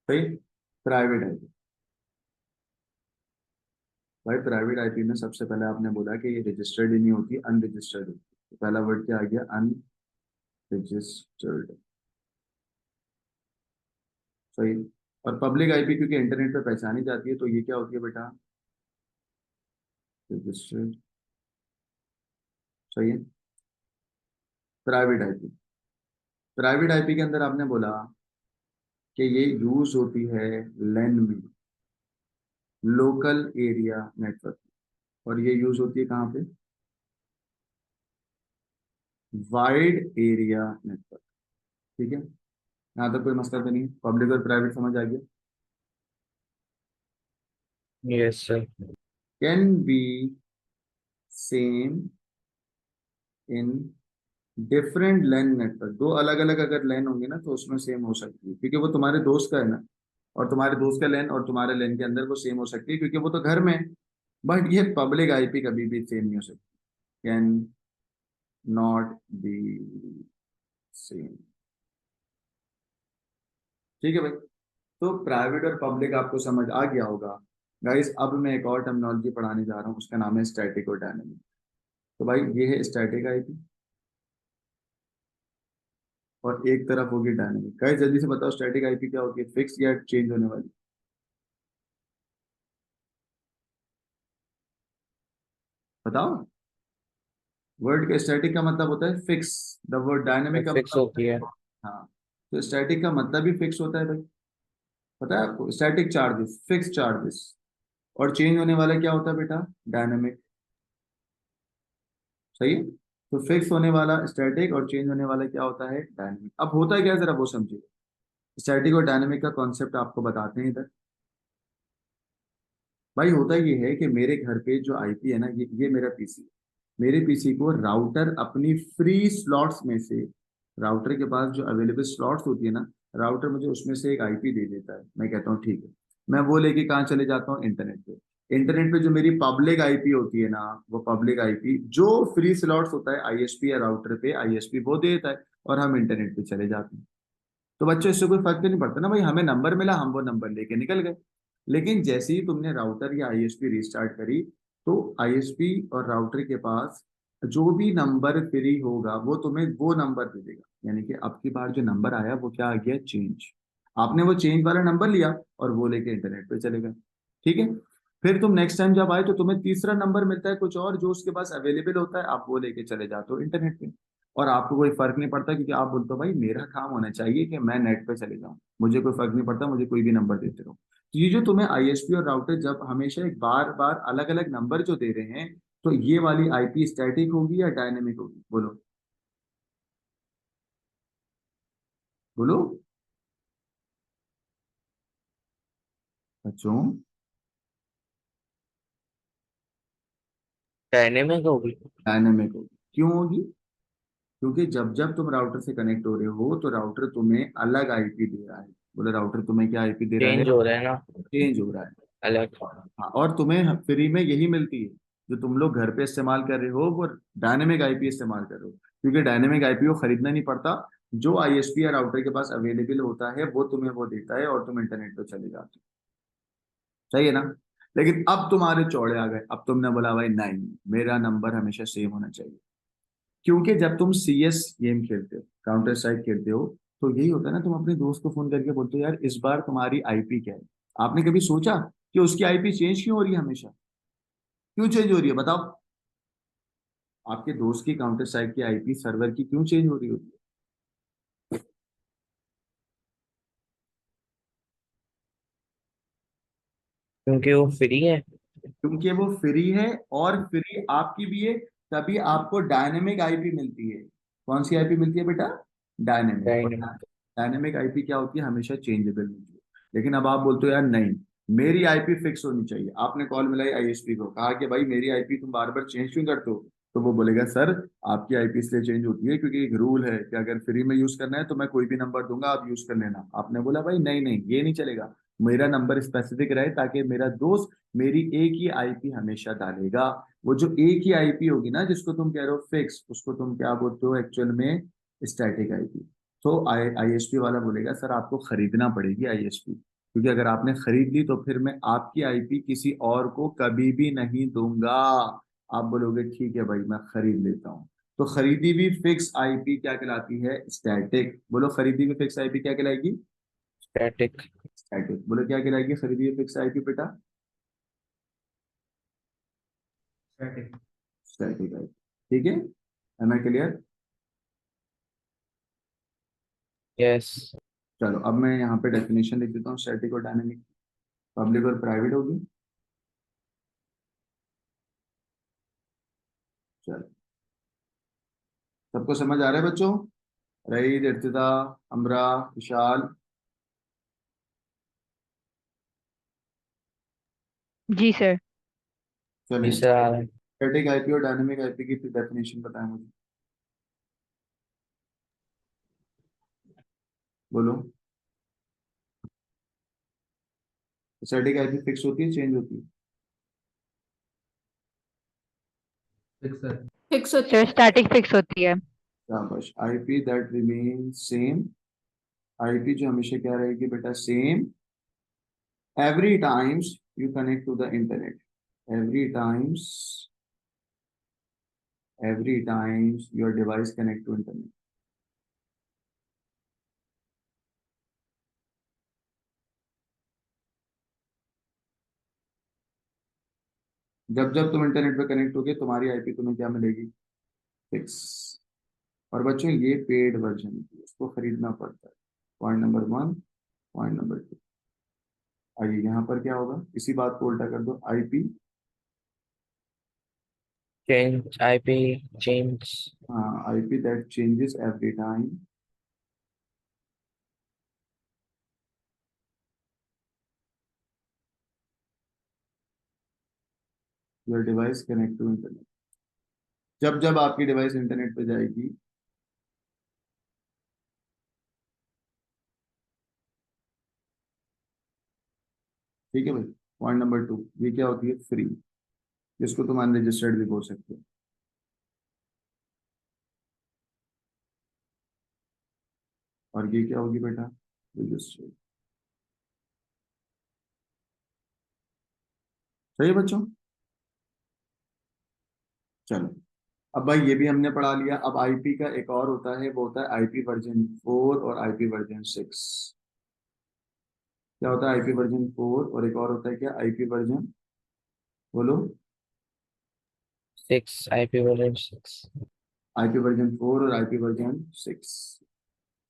सही। Private IP. भाई प्राइवेट आईपी में सबसे पहले आपने बोला कि ये रजिस्टर्ड ही नहीं होती, अनरजिस्टर्ड होती है। तो पहला वर्ड क्या आ गया? अनरजिस्टर्ड। सही। और पब्लिक आईपी क्योंकि इंटरनेट पे पहचानी जाती है, तो ये क्या होती है बेटा? रजिस्टर्ड। सही है। प्राइवेट आईपी, प्राइवेट आईपी के अंदर आपने बोला कि ये यूज होती है लैन में, लोकल एरिया नेटवर्क, और ये यूज होती है कहाँ पे? Wide area network. ठीक है, यहाँ तक कोई मसला तो नहीं? पब्लिक और प्राइवेट समझ आ गया? Yes, sir. Can be same in different LAN network. दो अलग अलग अगर लैन होंगे ना तो उसमें सेम हो सकती है, क्योंकि वो तुम्हारे दोस्त का है ना, और तुम्हारे दोस्त का लैन और तुम्हारे लैन के अंदर वो सेम हो सकती है क्योंकि वो तो घर में है। बट ये पब्लिक आईपी कभी भी सेम नहीं हो सकती, कैन नॉट बी सेम। ठीक है भाई, तो प्राइवेट और पब्लिक आपको समझ आ गया होगा। गाइस अब मैं एक और टर्मिनोलॉजी पढ़ाने जा रहा हूँ, उसका नाम है स्टैटिक और डायनेमिक। तो भाई ये है स्टैटिक आईपी और एक तरफ होगी डायनेमिक। गाइस जल्दी से बताओ स्टैटिक आईपी क्या होती है? फिक्स या चेंज होने वाली? बताओ। वर्ड का स्टैटिक का मतलब होता है फिक्स, द वर्ड डायनेमिक का फिक्स मतलब होती है। हाँ, तो स्टैटिक का मतलब भी फिक्स होता है भाई, पता है आपको? Static charges, fix charges. और चेंज होने वाला क्या होता है बेटा? डायनेमिक। सही है। तो फिक्स होने वाला स्टैटिक और चेंज होने वाला क्या होता है? डायनेमिक। अब होता है क्या, जरा वो समझिए। स्टैटिक और डायनेमिक का कॉन्सेप्ट आपको बताते हैं इधर। भाई होता ये है कि मेरे घर पे जो आईपी है ना, ये मेरा पीसी है। मेरे पीसी को राउटर अपनी फ्री स्लॉट्स में से, राउटर के पास जो अवेलेबल स्लॉट्स होती है ना, राउटर मुझे उसमें से एक आईपी दे देता है। मैं कहता हूँ ठीक है, मैं वो लेके कहाँ चले जाता हूँ? इंटरनेट पे। इंटरनेट पे जो मेरी पब्लिक आईपी होती है ना, वो पब्लिक आईपी जो फ्री स्लॉट्स होता है आईएसपी या राउटर पे, आईएसपी वो देता है और हम इंटरनेट पे चले जाते हैं। तो बच्चों इससे कोई फर्क तो नहीं पड़ता ना भाई, हमें नंबर मिला, हम वो नंबर लेके निकल गए। लेकिन जैसे ही तुमने राउटर या आईएसपी रिस्टार्ट करी, तो आईएसपी और राउटर के पास जो भी नंबर फ्री होगा वो तुम्हें वो नंबर दे देगा। यानी कि अब की बार जो नंबर आया वो क्या आ गया? चेंज। आपने वो चेंज वाला नंबर लिया और वो लेके इंटरनेट पे चले गए। ठीक है। फिर तुम नेक्स्ट टाइम जब आए तो तुम्हें तीसरा नंबर मिलता है कुछ और जो उसके पास अवेलेबल होता है, आप वो लेके चले जाते हो इंटरनेट पे। और आपको कोई फर्क नहीं पड़ता क्योंकि आप बोलते हो भाई मेरा काम होना चाहिए कि मैं नेट पे चले जाऊं, मुझे कोई फर्क नहीं पड़ता, मुझे कोई भी नंबर देते रहो। तो ये जो तुम्हें आईएसपी और राउटर जब हमेशा एक बार बार अलग अलग नंबर जो दे रहे हैं, तो ये वाली आईपी स्टैटिक होगी या डायनेमिक होगी? बोलो बोलो बच्चों। डायनेमिक होगी। डायनेमिक होगी। क्यों होगी? क्योंकि जब जब तुम राउटर से कनेक्ट हो रहे हो तो राउटर तुम्हें अलग आईपी दे रहा है। बोले राउटर तुम्हें क्या आईपी दे रहा है? चेंज हो रहा है ना। चेंज हो रहा है। अलग। हाँ, और तुम्हें फ्री में यही मिलती है जो तुम लोग घर पे इस्तेमाल कर रहे हो, वो डायनेमिक आईपी इस्तेमाल कर रहे हो, क्योंकि डायनेमिक आईपी को खरीदना नहीं पड़ता। जो आईएसपी या राउटर के पास अवेलेबल होता है वो तुम्हें वो देता है और तुम इंटरनेट पे चले जाते हो। सही है ना? लेकिन अब तुम्हारे चौड़े आ गए, अब तुमने बोला भाई नहीं, मेरा नंबर हमेशा सेम होना चाहिए। क्योंकि जब तुम सीएस गेम खेलते हो, काउंटर स्ट्राइक खेलते हो, तो यही होता है ना, तुम अपने दोस्त को फोन करके बोलते हो यार इस बार तुम्हारी आईपी क्या है। आपने कभी सोचा कि उसकी आईपी चेंज क्यों हो रही है? हमेशा क्यों चेंज हो रही है बताओ? आपके दोस्त की काउंटर स्ट्राइक की आईपी सर्वर की क्यों चेंज हो रही होती है? क्योंकि वो फ्री है। क्योंकि वो फ्री है और फ्री आपकी भी है, तभी आपको डायनेमिक आईपी मिलती है। कौन सी आईपी मिलती है बेटा? डायनेमिक। और डायनेमिक। डायनेमिक आईपी क्या होती है? हमेशा चेंजेबल मिलती है। लेकिन अब आप बोलते हो यार नहीं, मेरी आईपी फिक्स होनी चाहिए। आपने कॉल मिलाई आईएसपी को, कहा कि भाई मेरी आईपी तुम बार बार चेंज क्यों करते हो? तो वो बोलेगा सर आपकी आईपी इसलिए चेंज होती है क्योंकि एक रूल है कि अगर फ्री में यूज करना है तो मैं कोई भी नंबर दूंगा, आप यूज कर लेना। आपने बोला भाई नहीं नहीं ये नहीं चलेगा, मेरा नंबर स्पेसिफिक रहे ताकि मेरा दोस्त मेरी एक ही आईपी हमेशा डालेगा। वो जो एक ही आईपी होगी ना जिसको तुम कह रहे हो फिक्स, उसको तुम क्या बोलते हो एक्चुअल में? Static IP. तो आईएसपी वाला बोलेगा सर आपको खरीदना पड़ेगी आईएसपी। क्योंकि अगर आपने खरीद ली तो फिर मैं आपकी आईपी किसी और को कभी भी नहीं दूंगा। आप बोलोगे ठीक है भाई मैं खरीद लेता हूँ। तो खरीदी हुई फिक्स आईपी क्या कहलाती है? स्टैटिक। बोलो खरीदी हुई फिक्स आईपी क्या कहलाएगी? स्टैटिक। स्टैटिक। बोलो क्या कहलाएगी खरीदी हुई फिक्स आईपी बेटा? स्टैटिक। Static IP. ठीक है, एम आई क्लियर? यस। चलो अब मैं यहाँ पे डेफिनेशन लिख देता हूँ स्टैटिक और डायनेमिक। पब्लिक और प्राइवेट होगी। चलो सबको समझ आ रहा है बच्चों? रईद, इर्तिदा, अमरा, विशाल? जी सर। चलिए जी सर आ रहा है। स्टैटिक आईपी और डायनेमिक आईपी की डेफिनेशन बताएं मुझे। बोलो। स्टैटिक आईपी फिक्स होती है चेंज होती है? फिक्स है। Fix होती सर स्टैटिक फिक्स होती है। शाबाश। IP that remain same. IP जो हमेशा क्या रहेगी बेटा? Same. Every times you connect to the internet. Every times, every times your device connect to internet. जब जब तुम इंटरनेट पे कनेक्ट होगे तुम्हारी आईपी तुम्हें क्या मिलेगी? फिक्स। और बच्चों ये पेड वर्जन है, उसको खरीदना पड़ता है। Point number one. Point number two. आइए यहाँ पर क्या होगा, इसी बात को उल्टा कर दो। IP, change IP change. हाँ IP that changes every time your device connect to internet. जब जब आपकी डिवाइस इंटरनेट पे जाएगी। ठीक है भाई। पॉइंट नंबर टू, ये क्या होती है? फ्री। जिसको तुम अनरजिस्टर्ड भी बोल सकते हो। और ये क्या होगी बेटा? रजिस्टर्ड। सही है बच्चों? चलो अब भाई ये भी हमने पढ़ा लिया। अब आईपी का एक और होता है, वो होता है आईपी वर्जन 4 और आईपी वर्जन 6। क्या होता है आईपी वर्जन 4 और एक और होता है क्या? आईपी वर्जन, बोलो। 6 आईपी वर्जन 6। आईपी वर्जन 4 और आईपी वर्जन 6।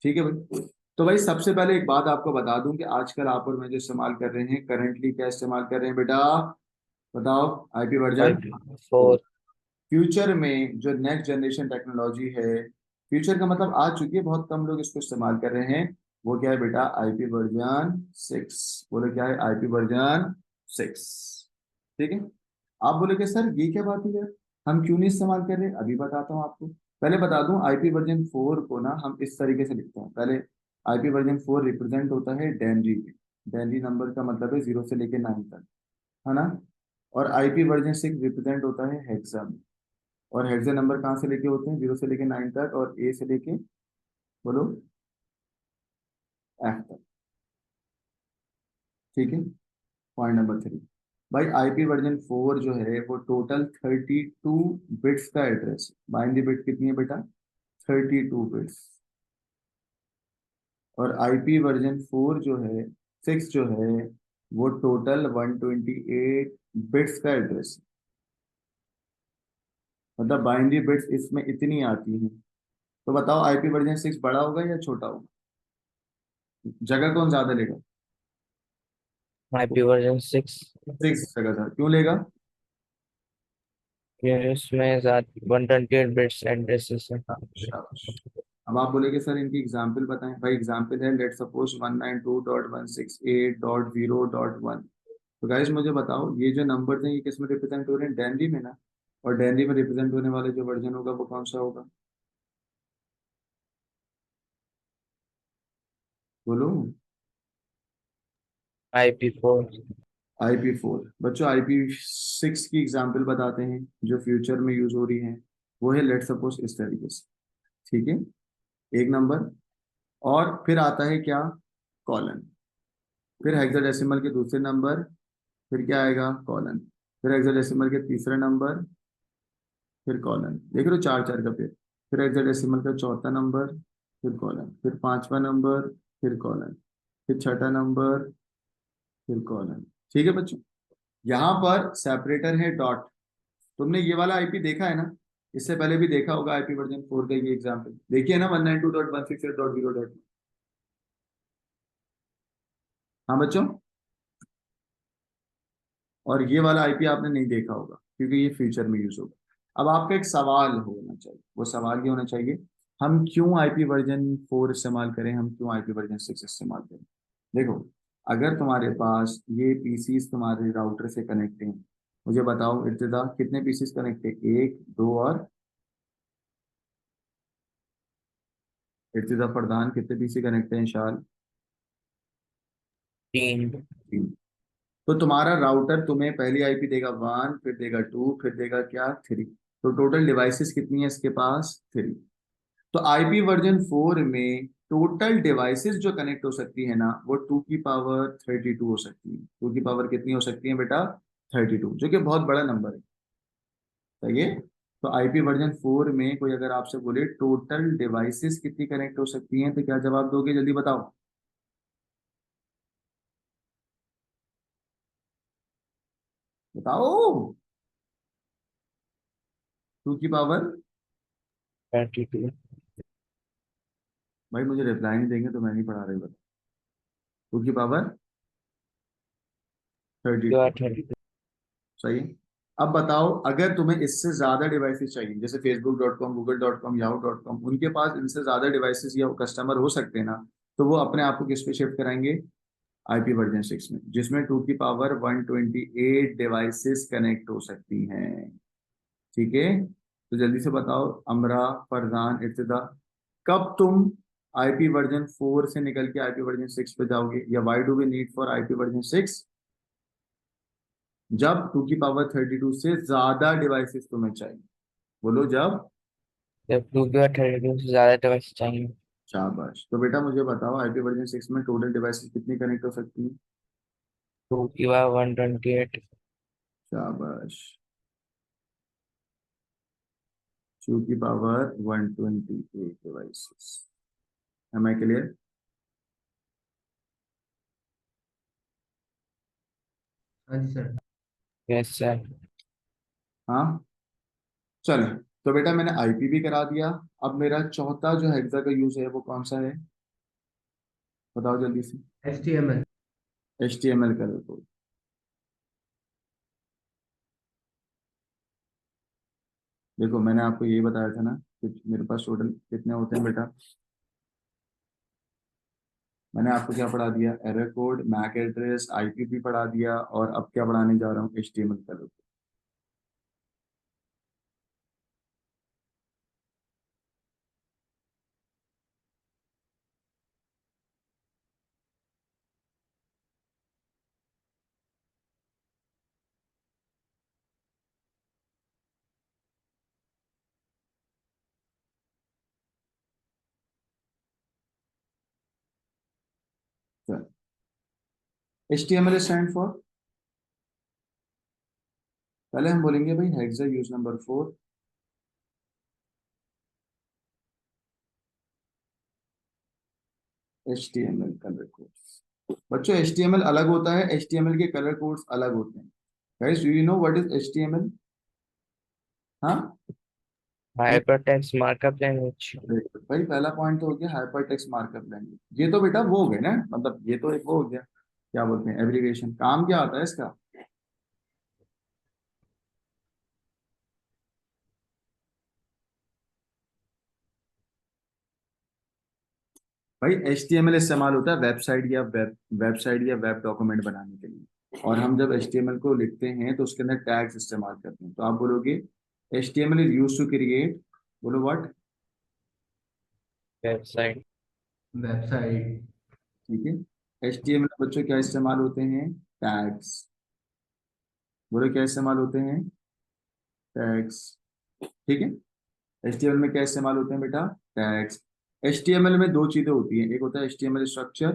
ठीक है भाई। तो भाई सबसे पहले एक बात आपको बता दूं कि आजकल आप और मैं जो इस्तेमाल कर रहे हैं, करंटली क्या इस्तेमाल कर रहे हैं बेटा? बताओ। IP version IP 4। 4। फ्यूचर में जो नेक्स्ट जनरेशन टेक्नोलॉजी है, फ्यूचर का मतलब आ चुकी है, बहुत कम लोग इसको इस्तेमाल कर रहे हैं, वो क्या है बेटा? IP version 6। बोले क्या है? IP version 6। ठीक है। आप बोले कि सर ये क्या बात है यार, हम क्यों नहीं इस्तेमाल कर रहे? अभी बताता हूँ आपको। पहले बता दूं आईपी वर्जन 4 को ना हम इस तरीके से लिखते हैं। पहले आईपी वर्जन 4 रिप्रेजेंट होता है डेनरी। डेनरी नंबर का मतलब है 0 से लेके 9 तक, है ना? और आईपी वर्जन 6 रिप्रेजेंट होता है हेक्सा। और हेक्सा नंबर कहाँ से लेके होते हैं? 0 से लेके 9 तक, और ए से लेके, बोलो, एफ तक। ठीक है। पॉइंट नंबर 3, भाई आईपी वर्जन 4 जो है वो टोटल 32 बिट्स का एड्रेस। बाइनरी बिट कितनी है बेटा? 32 बिट्स। और आईपी वर्जन 4 जो है, 6 जो है, वो टोटल 128 बिट्स का एड्रेस। मतलब बाइनरी बिट्स इसमें इतनी आती हैं। तो बताओ आईपी वर्जन 6 बड़ा होगा या छोटा होगा? जगह कौन ज्यादा लेगा? IP version 6। 6 जगह था, क्यों लेगा? इसमें 128 बिट्स एड्रेसेस है। शाबाश। अब आप बोलेगे सर इनकी एग्जाम्पल बताएं। भाई एग्जाम्पल है, लेट सपोज 192.168.0.1। तो गाइस मुझे बताओ ये जो नंबर हैं ये किस में रिप्रेजेंट हो रहे हैं? डेनरी में ना। और डेनरी में रिप्रेजेंट होने वाले जो वर्जन होगा वो कौन सा होगा? बोलो। आईपी 4। आईपी 4। बच्चों आईपी 6 की एग्जाम्पल बताते हैं जो फ्यूचर में यूज हो रही है। वो है लेट सपोज इस तरीके से। ठीक है, एक नंबर। और फिर आता है क्या? कॉलन। फिर हेक्साडेसिमल के दूसरे नंबर, फिर क्या आएगा, कॉलन, फिर हेक्साडेसिमल के तीसरे नंबर, फिर कॉलन, देख रहे हो, चार चार का फिर हेक्साडेसिमल का चौथा नंबर, फिर कॉलन, फिर पांचवा नंबर, फिर कॉलन, फिर छठा नंबर, फिर कॉलन। ठीक है बच्चों, यहाँ पर सेपरेटर है डॉट। तुमने ये वाला आईपी देखा है ना, इससे पहले भी देखा होगा आईपी वर्जन 4 का ये एग्जाम्पल देखिए ना, 192.168.0. हाँ बच्चों, और ये वाला आईपी आपने नहीं देखा होगा क्योंकि ये फ्यूचर में यूज होगा। अब आपका एक सवाल होना चाहिए, वो सवाल ये होना चाहिए, हम क्यों आईपी वर्जन 4 इस्तेमाल करें, हम क्यों आईपी वर्जन 6 इस्तेमाल करें। देखो, अगर तुम्हारे पास ये पीसीस तुम्हारे राउटर से कनेक्ट हैं, मुझे बताओ इर्तिदा कितने पीसीस कनेक्ट है, एक, दो और इर्तिदा फरदान कितने पीसी कनेक्ट है, इंशाल 3 तीन। तो तुम्हारा राउटर तुम्हें पहली आईपी देगा 1, फिर देगा 2, फिर देगा क्या, 3। तो टोटल डिवाइसेस कितनी है इसके पास, 3। तो आईपी वर्जन 4 में टोटल डिवाइसेस जो कनेक्ट हो सकती है ना, वो 2 की पावर 32 हो सकती है। 2 की पावर कितनी हो सकती है बेटा, 32, जो कि बहुत बड़ा नंबर है। सही है। तो आईपी वर्जन 4 में कोई अगर आपसे बोले टोटल डिवाइसेस कितनी कनेक्ट हो सकती हैं, तो क्या जवाब दोगे, जल्दी बताओ। बताओ, 2 की पावर, 32 भाई मुझे रिप्लाई नहीं देंगे तो मैं नहीं पढ़ा रही, बताओ। 2 की पावर 32। 32 सही है। अब बताओ, अगर तुम्हें इससे ज्यादा डिवाइसेस चाहिए, जैसे facebook.com, google.com, yahoo.com, उनके पास इनसे ज्यादा डिवाइसेस या कस्टमर हो सकते हैं ना, तो वो अपने आप को किस पे शिफ्ट कराएंगे, आईपी वर्जन 6 में, जिसमें 2 की पावर 128 डिवाइसेस कनेक्ट हो सकती हैं। ठीक है, तो जल्दी से बताओ अमरा, फरजान, इर्तिदा, कब तुम आईपी वर्जन 4 से निकल के आईपी वर्जन 6 पे जाओगे, या why do we need for IP version 6, जब 2 की पावर 32 से ज्यादा डिवाइसेस तुम्हें चाहिए। बोलो जब। जब 2 की पावर 32 से ज्यादा डिवाइस चाहिए। शाबाश। तो बेटा मुझे बताओ आईपी वर्जन 6 में टोटल डिवाइसेस कितनी कनेक्ट हो सकती हैं। 2 की पावर 128। शाबाश। 2 की power 128 devices. Am I clear. हाँ जी सर। Yes sir. हाँ, चलो। तो बेटा मैंने आईपी भी करा दिया। अब मेरा चौथा जो हेक्सा का यूज है वो कौन सा है, बताओ जल्दी से। HTML। HTML colour code. देखो मैंने आपको ये बताया था ना कि मेरे पास टोटल कितने होते हैं बेटा, मैंने आपको क्या पढ़ा दिया, error code, MAC address, IP पढ़ा दिया, और अब क्या पढ़ाने जा रहा हूँ, HTML colour code. HTML stand for, पहले हम बोलेंगे भाई hexa use number 4, HTML colour code. बच्चों HTML अलग होता है, HTML के कलर कोड्स अलग होते हैं। Guys do you know what is HTML। हाँ, हाइपरटेक्स्ट मार्कअप लैंग्वेज। भाई पहला पॉइंट तो हो गया हाइपर टेक्स्ट मार्कअप लैंग्वेज। ये तो बेटा वो हो गया ना, मतलब ये तो एक वो हो गया, क्या बोलते हैं, एब्रिविएशन। काम क्या होता है इसका, भाई HTML इस्तेमाल होता है वेबसाइट या वेब डॉक्यूमेंट बनाने के लिए। और हम जब HTML को लिखते हैं तो उसके अंदर टैग्स इस्तेमाल करते हैं। तो आप बोलोगे HTML is use to create, बोलो व्हाट, वेबसाइट। वेबसाइट। ठीक है। HTML में बच्चों क्या इस्तेमाल होते हैं, टैग्स। बोलो क्या इस्तेमाल होते हैं, टैग्स। ठीक है। HTML में क्या इस्तेमाल होते हैं बेटा, टैग्स। HTML में दो चीजें होती हैं, एक होता है HTML स्ट्रक्चर,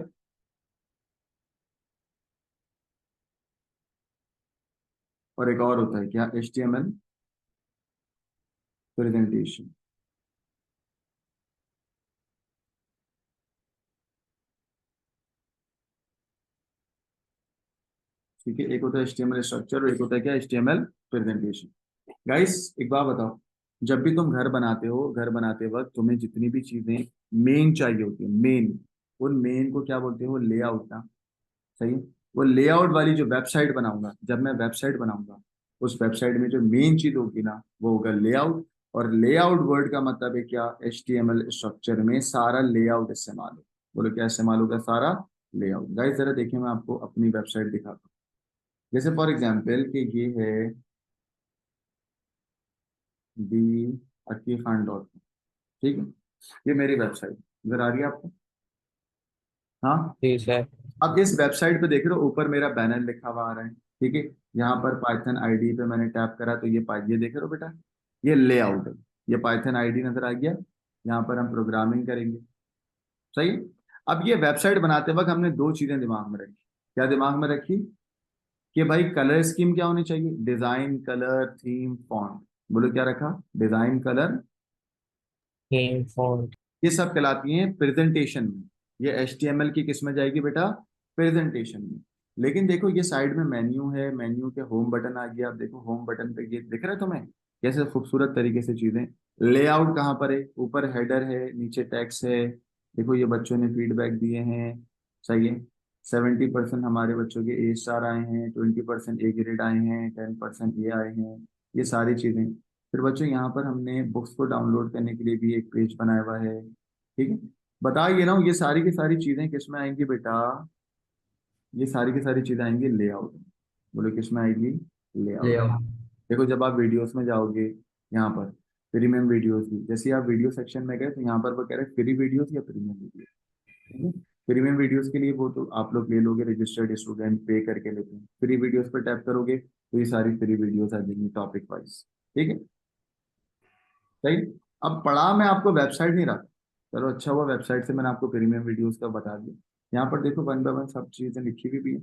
और एक और होता है क्या, HTML प्रेजेंटेशन। ठीक है, एक होता है HTML स्ट्रक्चर और एक होता है क्या, HTML प्रेजेंटेशन। गाइस एक बात बताओ, जब भी तुम घर बनाते हो, घर बनाते वक्त तुम्हें जितनी भी चीजें मेन चाहिए होती है, मेन, उन मेन को क्या बोलते हो, लेआउट ना। सही है। वो लेआउट वाली जो वेबसाइट बनाऊंगा, जब मैं वेबसाइट बनाऊंगा, उस वेबसाइट में जो मेन चीज होगी ना वो होगा लेआउट। और लेआउट वर्ड का मतलब है क्या, HTML स्ट्रक्चर में सारा लेआउट इस्तेमाल हो। बोलो क्या इस्तेमाल होगा, सारा लेआउट। गाइस जरा देखिए, मैं आपको अपनी वेबसाइट दिखाता हूँ। जैसे फॉर एग्जाम्पल कि ये है @खान.com। ठीक है, ये मेरी वेबसाइट इधर आ रही है आपको। हाँ, जी सर। अब इस वेबसाइट पे देख रहे हो, ऊपर मेरा बैनर लिखा हुआ आ रहा है। ठीक है, यहाँ पर पाइथन आईडी पे मैंने टैप करा तो ये देख रहे हो बेटा, ये लेआउट है। ये पाइथन आईडी नजर आ गया, यहाँ पर हम प्रोग्रामिंग करेंगे। सही है? अब ये वेबसाइट बनाते वक्त हमने दो चीजें दिमाग में रखी। क्या दिमाग में रखी, कि भाई कलर स्कीम क्या होनी चाहिए, डिजाइन, कलर, थीम, फॉन्ट। बोलो क्या रखा, डिजाइन, कलर, थीम फॉन्ट। ये सब कहलाती हैं प्रेजेंटेशन में। ये HTML की किस में जाएगी बेटा, प्रेजेंटेशन में। लेकिन देखो ये साइड में मेन्यू है, मेन्यू के होम बटन आ गया। अब देखो होम बटन पे ये दिख रहा है तुम्हें, कैसे खूबसूरत तरीके से चीजें। लेआउट कहाँ पर है, ऊपर हेडर है, नीचे टेक्स्ट है। देखो ये बच्चों ने फीडबैक दिए हैं। सही है, 70% हमारे बच्चों के A स्टार आए हैं, 20% A ग्रेड आए हैं, 10% ये आए हैं। ये सारी चीजें। फिर बच्चों यहाँ पर हमने बुक्स को डाउनलोड करने के लिए भी एक पेज बनाया हुआ है। ठीक है, बताइए ना, ये सारी की सारी चीजें किस में आएंगी बेटा, ये सारी की सारी चीजें आएंगी लेआउट में। बोलो किस में आएगी, लेआउट। लेआउट। देखो जब आप वीडियोस में जाओगे, यहाँ पर प्रीमियम वीडियोस भी, जैसे आप वीडियो सेक्शन में गए तो यहाँ पर वो कह रहे हैं फ्री वीडियोस या प्रीमियम वीडियो। प्रीमियम वीडियोस के लिए वो तो आप लोग ले लोगे, रजिस्टर्ड स्टूडेंट पे करके लेते हैं। फ्री वीडियोस पर टैप करोगे तो ये सारी फ्री वीडियोस आ जाएंगी टॉपिक वाइज। ठीक है, सही। अब पढ़ा मैं आपको वेबसाइट नहीं रहा, चलो अच्छा हुआ वेबसाइट से मैंने आपको प्रीमियम वीडियोस का बता दिया। यहाँ पर देखो वन बाय वन सब चीजें लिखी हुई भी है।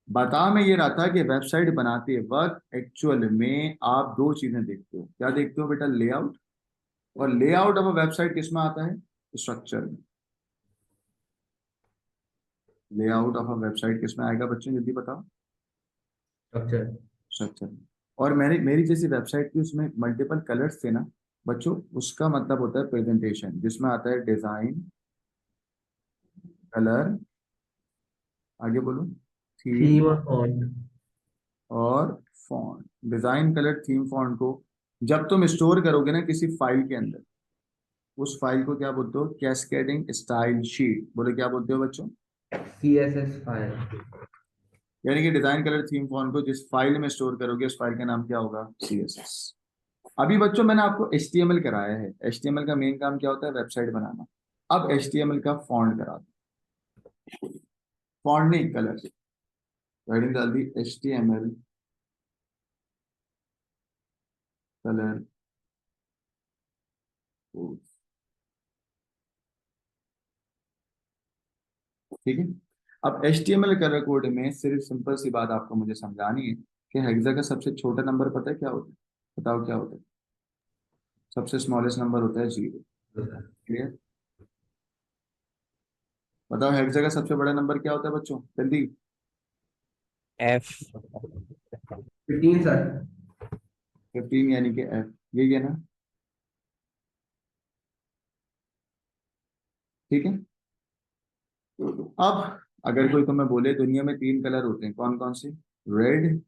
बता मैं ये रहा था कि वेबसाइट बनाते वक्त एक्चुअल में आप दो चीजें देखते हो। क्या देखते हो बेटा, लेआउट। और लेआउट ऑफ अ वेबसाइट किस में आता है, स्ट्रक्चर में। लेआउट ऑफ अ वेबसाइट किस में आएगा बच्चों, जल्दी बताओ, स्ट्रक्चर। स्ट्रक्चर। और मैंने मेरी जैसी वेबसाइट थी उसमें मल्टीपल कलर्स थे ना बच्चों, उसका मतलब होता है प्रेजेंटेशन, जिसमें आता है डिजाइन, कलर, आगे बोलो, थीम थीम और फॉन्ट। और font. Design, colour, theme, font को जब तुम स्टोर करोगे ना किसी फाइल के अंदर, उस फाइल को क्या बोलते हो, कैस्केडिंग स्टाइल शीट। बोले क्या बोलते हो बच्चों, CSS फाइल। यानी कि डिजाइन, कलर, थीम, फॉन्ट को जिस फाइल में स्टोर करोगे उस फाइल का नाम क्या होगा, CSS। अभी बच्चों मैंने आपको HTML कराया है। HTML का मेन काम क्या होता है, वेबसाइट बनाना। अब HTML का फॉन्ट करा दो, फॉन्ट नहीं कलर। हेडिंग डाल दी HTML कलर। ठीक है, अब HTML कलर कोड में सिर्फ सिंपल सी बात आपको मुझे समझानी है कि हेक्सा का सबसे छोटा नंबर पता है क्या होता है, बताओ क्या होता है, सबसे स्मॉलेस्ट नंबर होता है 0। क्लियर, बताओ हेक्सा का सबसे बड़ा नंबर क्या होता है बच्चों, जल्दी। एफ। 15 सर। 15 यानी कि F, यही है ना। ठीक है, अब अगर कोई तुम्हें बोले दुनिया में 3 कलर होते हैं, कौन कौन से, रेड,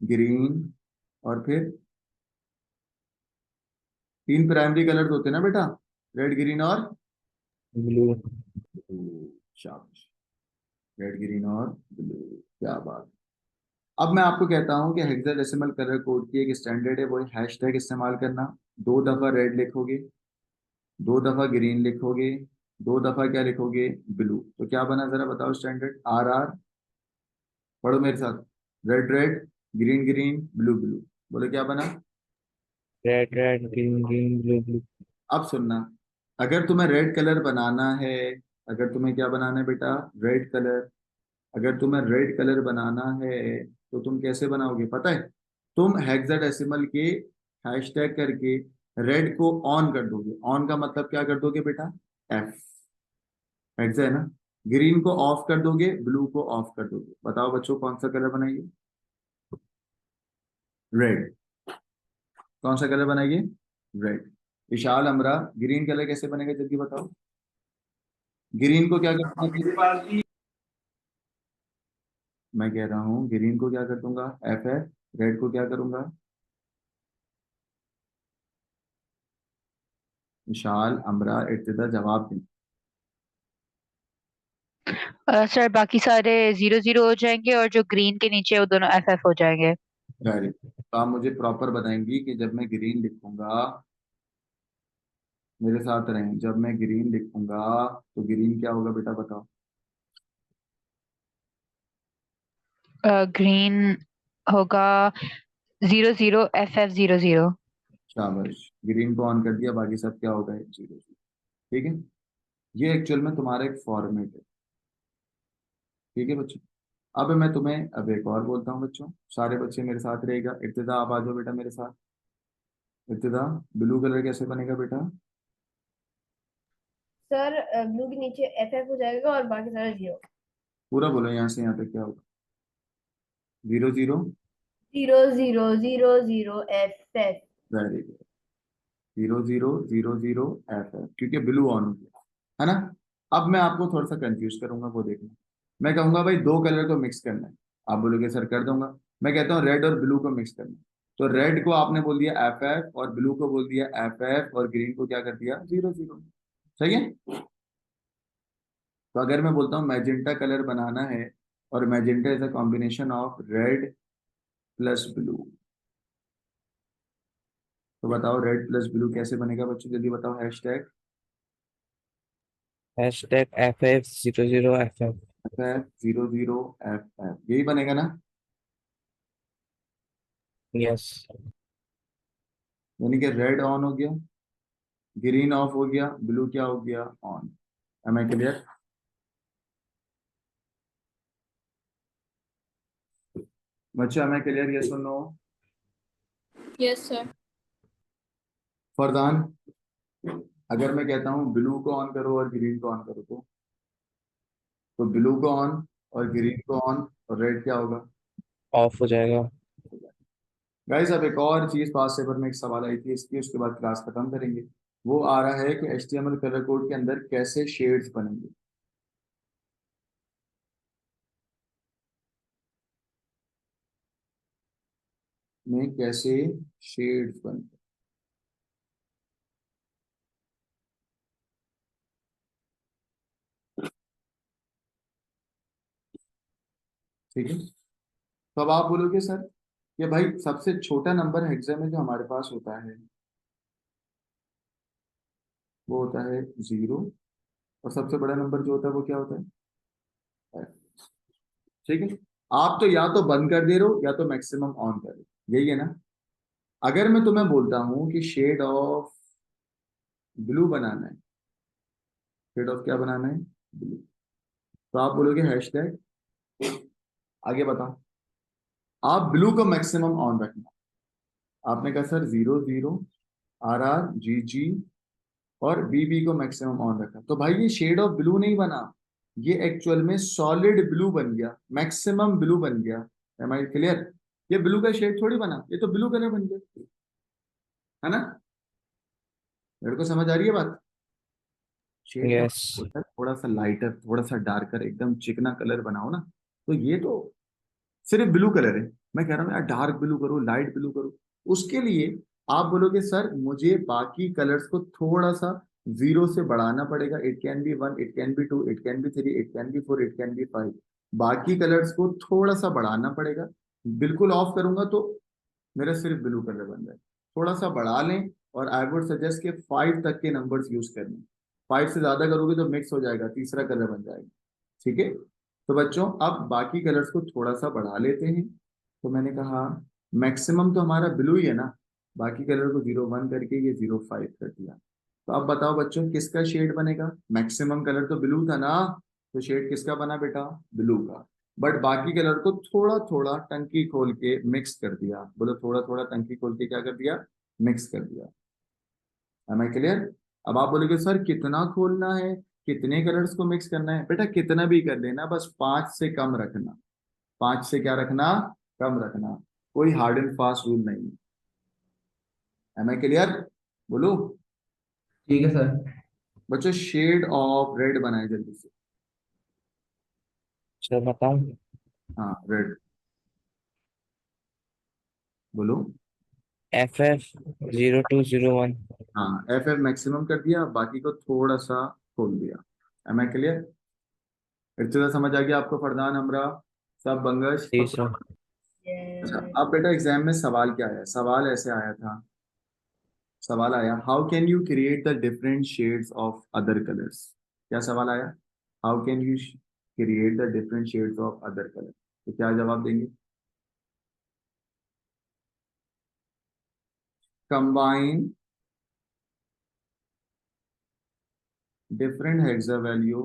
ग्रीन, और फिर 3 प्राइमरी कलर होते हैं ना बेटा, रेड, ग्रीन और ब्लू। ब्लू। शाबाश, रेड, ग्रीन और ब्लू, क्या बात। अब मैं आपको कहता हूं कि हेक्साडेसिमल कलर कोड की एक स्टैंडर्ड है, वो है हैशटैग इस्तेमाल करना। 2 दफा रेड लिखोगे, 2 दफा ग्रीन लिखोगे, 2 दफा क्या लिखोगे, ब्लू। तो क्या बना जरा बताओ स्टैंडर्ड, RR। पढ़ो मेरे साथ, red red, green green, blue blue. बोले क्या बना। Red red green green blue blue. अब सुनना, अगर तुम्हें रेड कलर बनाना है, अगर तुम्हें क्या बनाना है बेटा, रेड कलर, अगर तुम्हें रेड कलर बनाना है तो तुम कैसे बनाओगे पता है? तुम हेक्साडेसिमल के हैशटैग करके रेड को ऑन कर दोगे। ऑन का मतलब क्या कर दोगे बेटा? एफ। हेक्सा है ना। ग्रीन को ऑफ कर दोगे, ब्लू को ऑफ कर दोगे। बताओ बच्चों कौन सा कलर बनाइए? रेड। कौन सा कलर बनाइए? रेड। विशाल अमरा, ग्रीन कलर कैसे बनेगा जल्दी बताओ। ग्रीन को क्या करना है? मैं कह रहा हूँ ग्रीन को क्या कर दूंगा? F F. रेड को क्या करूंगा? विशाल अमरा इर्तिदा जवाब दें। सर बाकी सारे 0 0 हो जाएंगे और जो ग्रीन के नीचे है वो दोनों FF हो जाएंगे। Very good. तो आप मुझे प्रॉपर बताएंगी कि जब मैं ग्रीन लिखूंगा, मेरे साथ रहें, जब मैं ग्रीन लिखूंगा तो ग्रीन क्या होगा बेटा बताओ? ग्रीन होगा 0 0 FF 0 0। शाबाश, ग्रीन को ऑन कर दिया, बाकी सब क्या होगा? 0 0। ठीक है, ये एक्चुअल में तुम्हारा एक फॉर्मेट है। ठीक है बच्चों, अब मैं तुम्हें अब एक और बोलता हूँ बच्चों, सारे बच्चे मेरे साथ रहेगा। इब्तिदा आप आ जाओ बेटा मेरे साथ। इब्तिदा, ब्लू कलर कैसे बनेगा बेटा? सर ब्लू के नीचे FF हो जाएगा और बाकी सारा 0। पूरा बोलो, यहाँ से यहाँ तक क्या होगा? 0 0। 0 0 0 0 FF। Very good. 0 0 0 0 एफ है, क्योंकि ब्लू ऑन हो गया है ना। अब मैं आपको थोड़ा सा कंफ्यूज करूंगा, वो देखना। मैं कहूंगा भाई दो कलर को मिक्स करना है, आप बोलोगे सर कर दूंगा। मैं कहता हूँ रेड और ब्लू को मिक्स करना है, तो रेड को आपने बोल दिया एफ एफ और ब्लू को बोल दिया एफ एफ और ग्रीन को क्या कर दिया? 0 0। सही है। तो अगर मैं बोलता हूँ मैजेंटा कलर बनाना है, और magenta is a combination of red plus blue, तो बताओ रेड प्लस ब्लू कैसे बनेगा बच्चों? जल्दी बताओ। Hashtag #FF00FF। F F 0 0 F F, यही बनेगा ना? यस। यानी कि रेड ऑन हो गया, ग्रीन ऑफ हो गया, ब्लू क्या हो गया? ऑन। Am I clear? बच्चा एम आई क्लियर? यस और नो? Yes, sir. फरदान, अगर मैं कहता हूँ ब्लू को ऑन करो और ग्रीन को ऑन करो, तो ब्लू को ऑन और ग्रीन को ऑन और रेड क्या होगा? ऑफ हो जाएगा। गाइस अब एक और चीज पास पेपर में एक सवाल आई थी इसकी, उसके बाद क्लास खत्म करेंगे। वो आ रहा है कि HTML कलर कोड के अंदर कैसे शेड्स बनेंगे। में कैसे शेड्स बनते? ठीक है, तो अब आप बोलोगे सर कि भाई सबसे छोटा नंबर हेक्सा में जो हमारे पास होता है वो होता है 0, और सबसे बड़ा नंबर जो होता है वो क्या होता है? 5। ठीक है, आप तो या तो बंद कर दे रहे हो या तो मैक्सिमम ऑन कर रहे हो, यही है ना। अगर मैं तुम्हें बोलता हूं कि शेड ऑफ ब्लू बनाना है, शेड ऑफ क्या बनाना है? ब्लू, तो आप बोलोगे हैशटैग, आगे बताओ। आप ब्लू को मैक्सिमम ऑन रखना। आपने कहा सर 0 0 RR GG और BB को मैक्सिमम ऑन रखा, तो भाई ये शेड ऑफ ब्लू नहीं बना, ये एक्चुअल में सॉलिड ब्लू बन गया, मैक्सिमम ब्लू बन गया। Am I clear? ये ब्लू का शेड थोड़ी बना, ये तो ब्लू कलर बन गया, है ना। मेरे को समझ आ रही है बात? शेड का यस। होता है थोड़ा सा लाइटर, थोड़ा सा डार्कर, एकदम चिकना कलर बनाओ ना। तो ये तो सिर्फ ब्लू कलर है, मैं कह रहा हूँ यार डार्क ब्लू करो, लाइट ब्लू करो। उसके लिए आप बोलोगे सर मुझे बाकी कलर्स को थोड़ा सा 0 से बढ़ाना पड़ेगा। It can be 1, it can be 2, it can be 3, it can be 4, it can be 5। बाकी कलर्स को थोड़ा सा बढ़ाना पड़ेगा। बिल्कुल ऑफ करूंगा तो मेरा सिर्फ ब्लू कलर बन जाए। थोड़ा सा बढ़ा लें, और आई वुड सजेस्ट के 5 तक के नंबर्स यूज करने। 5 से ज्यादा करोगे तो मिक्स हो जाएगा, तीसरा कलर बन जाएगा। ठीक है, तो बच्चों अब बाकी कलर्स को थोड़ा सा बढ़ा लेते हैं। तो मैंने कहा मैक्सिमम तो हमारा ब्लू ही है ना, बाकी कलर को 0 1 करके ये 0 5 कर दिया। तो अब बताओ बच्चों किसका शेड बनेगा? मैक्सिमम कलर तो ब्लू था ना, तो शेड किसका बना बेटा? ब्लू का। बट बाकी कलर को थोड़ा थोड़ा टंकी खोल के मिक्स कर दिया। बोलो थोड़ा थोड़ा टंकी खोल के क्या कर दिया, मिक्स कर दिया। Am I clear? अब आप बोलोगे सर कितना खोलना है, कितने कलर्स को मिक्स करना है? बेटा कितना भी कर लेना, बस 5 से कम रखना। 5 से क्या रखना, कम रखना। कोई हार्ड एंड फास्ट रूल नहीं है। Am I clear? बोलो ठीक है सर। बच्चों, शेड ऑफ रेड बनाए जल्दी से। सर बताओ। हाँ रेड, बोलो। FF0201। हाँ एफ एफ मैक्सिमम कर दिया, बाकी को थोड़ा सा खोल दिया। Am I clear? इतना समझ आ गया आपको? फरदान, हमरा, सब, बंगश, जी सबको? सर। अच्छा, Yes. अब बेटा एग्जाम में सवाल क्या आया? सवाल ऐसे आया था, सवाल आया how can you create the different shades of other colours. क्या सवाल आया? How can you create the different shades of other colour. तो क्या जवाब देंगे? Combine different hexavalue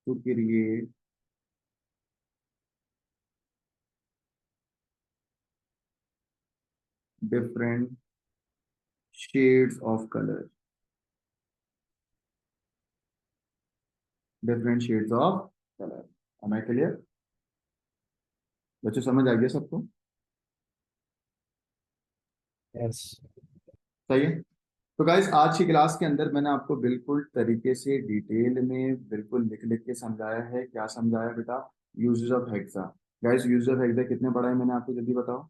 to create different shades of color, different shades of color। am I clear? बच्चों समझ आ गया सबको? यस। सही है। तो गाइस आज की क्लास के अंदर मैंने आपको बिल्कुल तरीके से डिटेल में बिल्कुल लिख लिख के समझाया है। क्या समझाया बेटा? Uses of hexa. Guys uses of hexa कितने पढ़ा है मैंने आपको, जल्दी बताओ।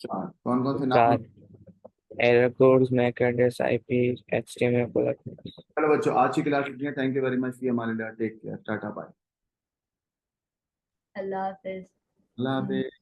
4। कौन कौन से नाम? 4। Error codes, MAC address, IP, HTML code. चलो बच्चों, आज की क्लास इतनी है। Thank you very much. हमारे लिए take care, tata bye. Allah Hafiz. अल्लाह हाफिज़।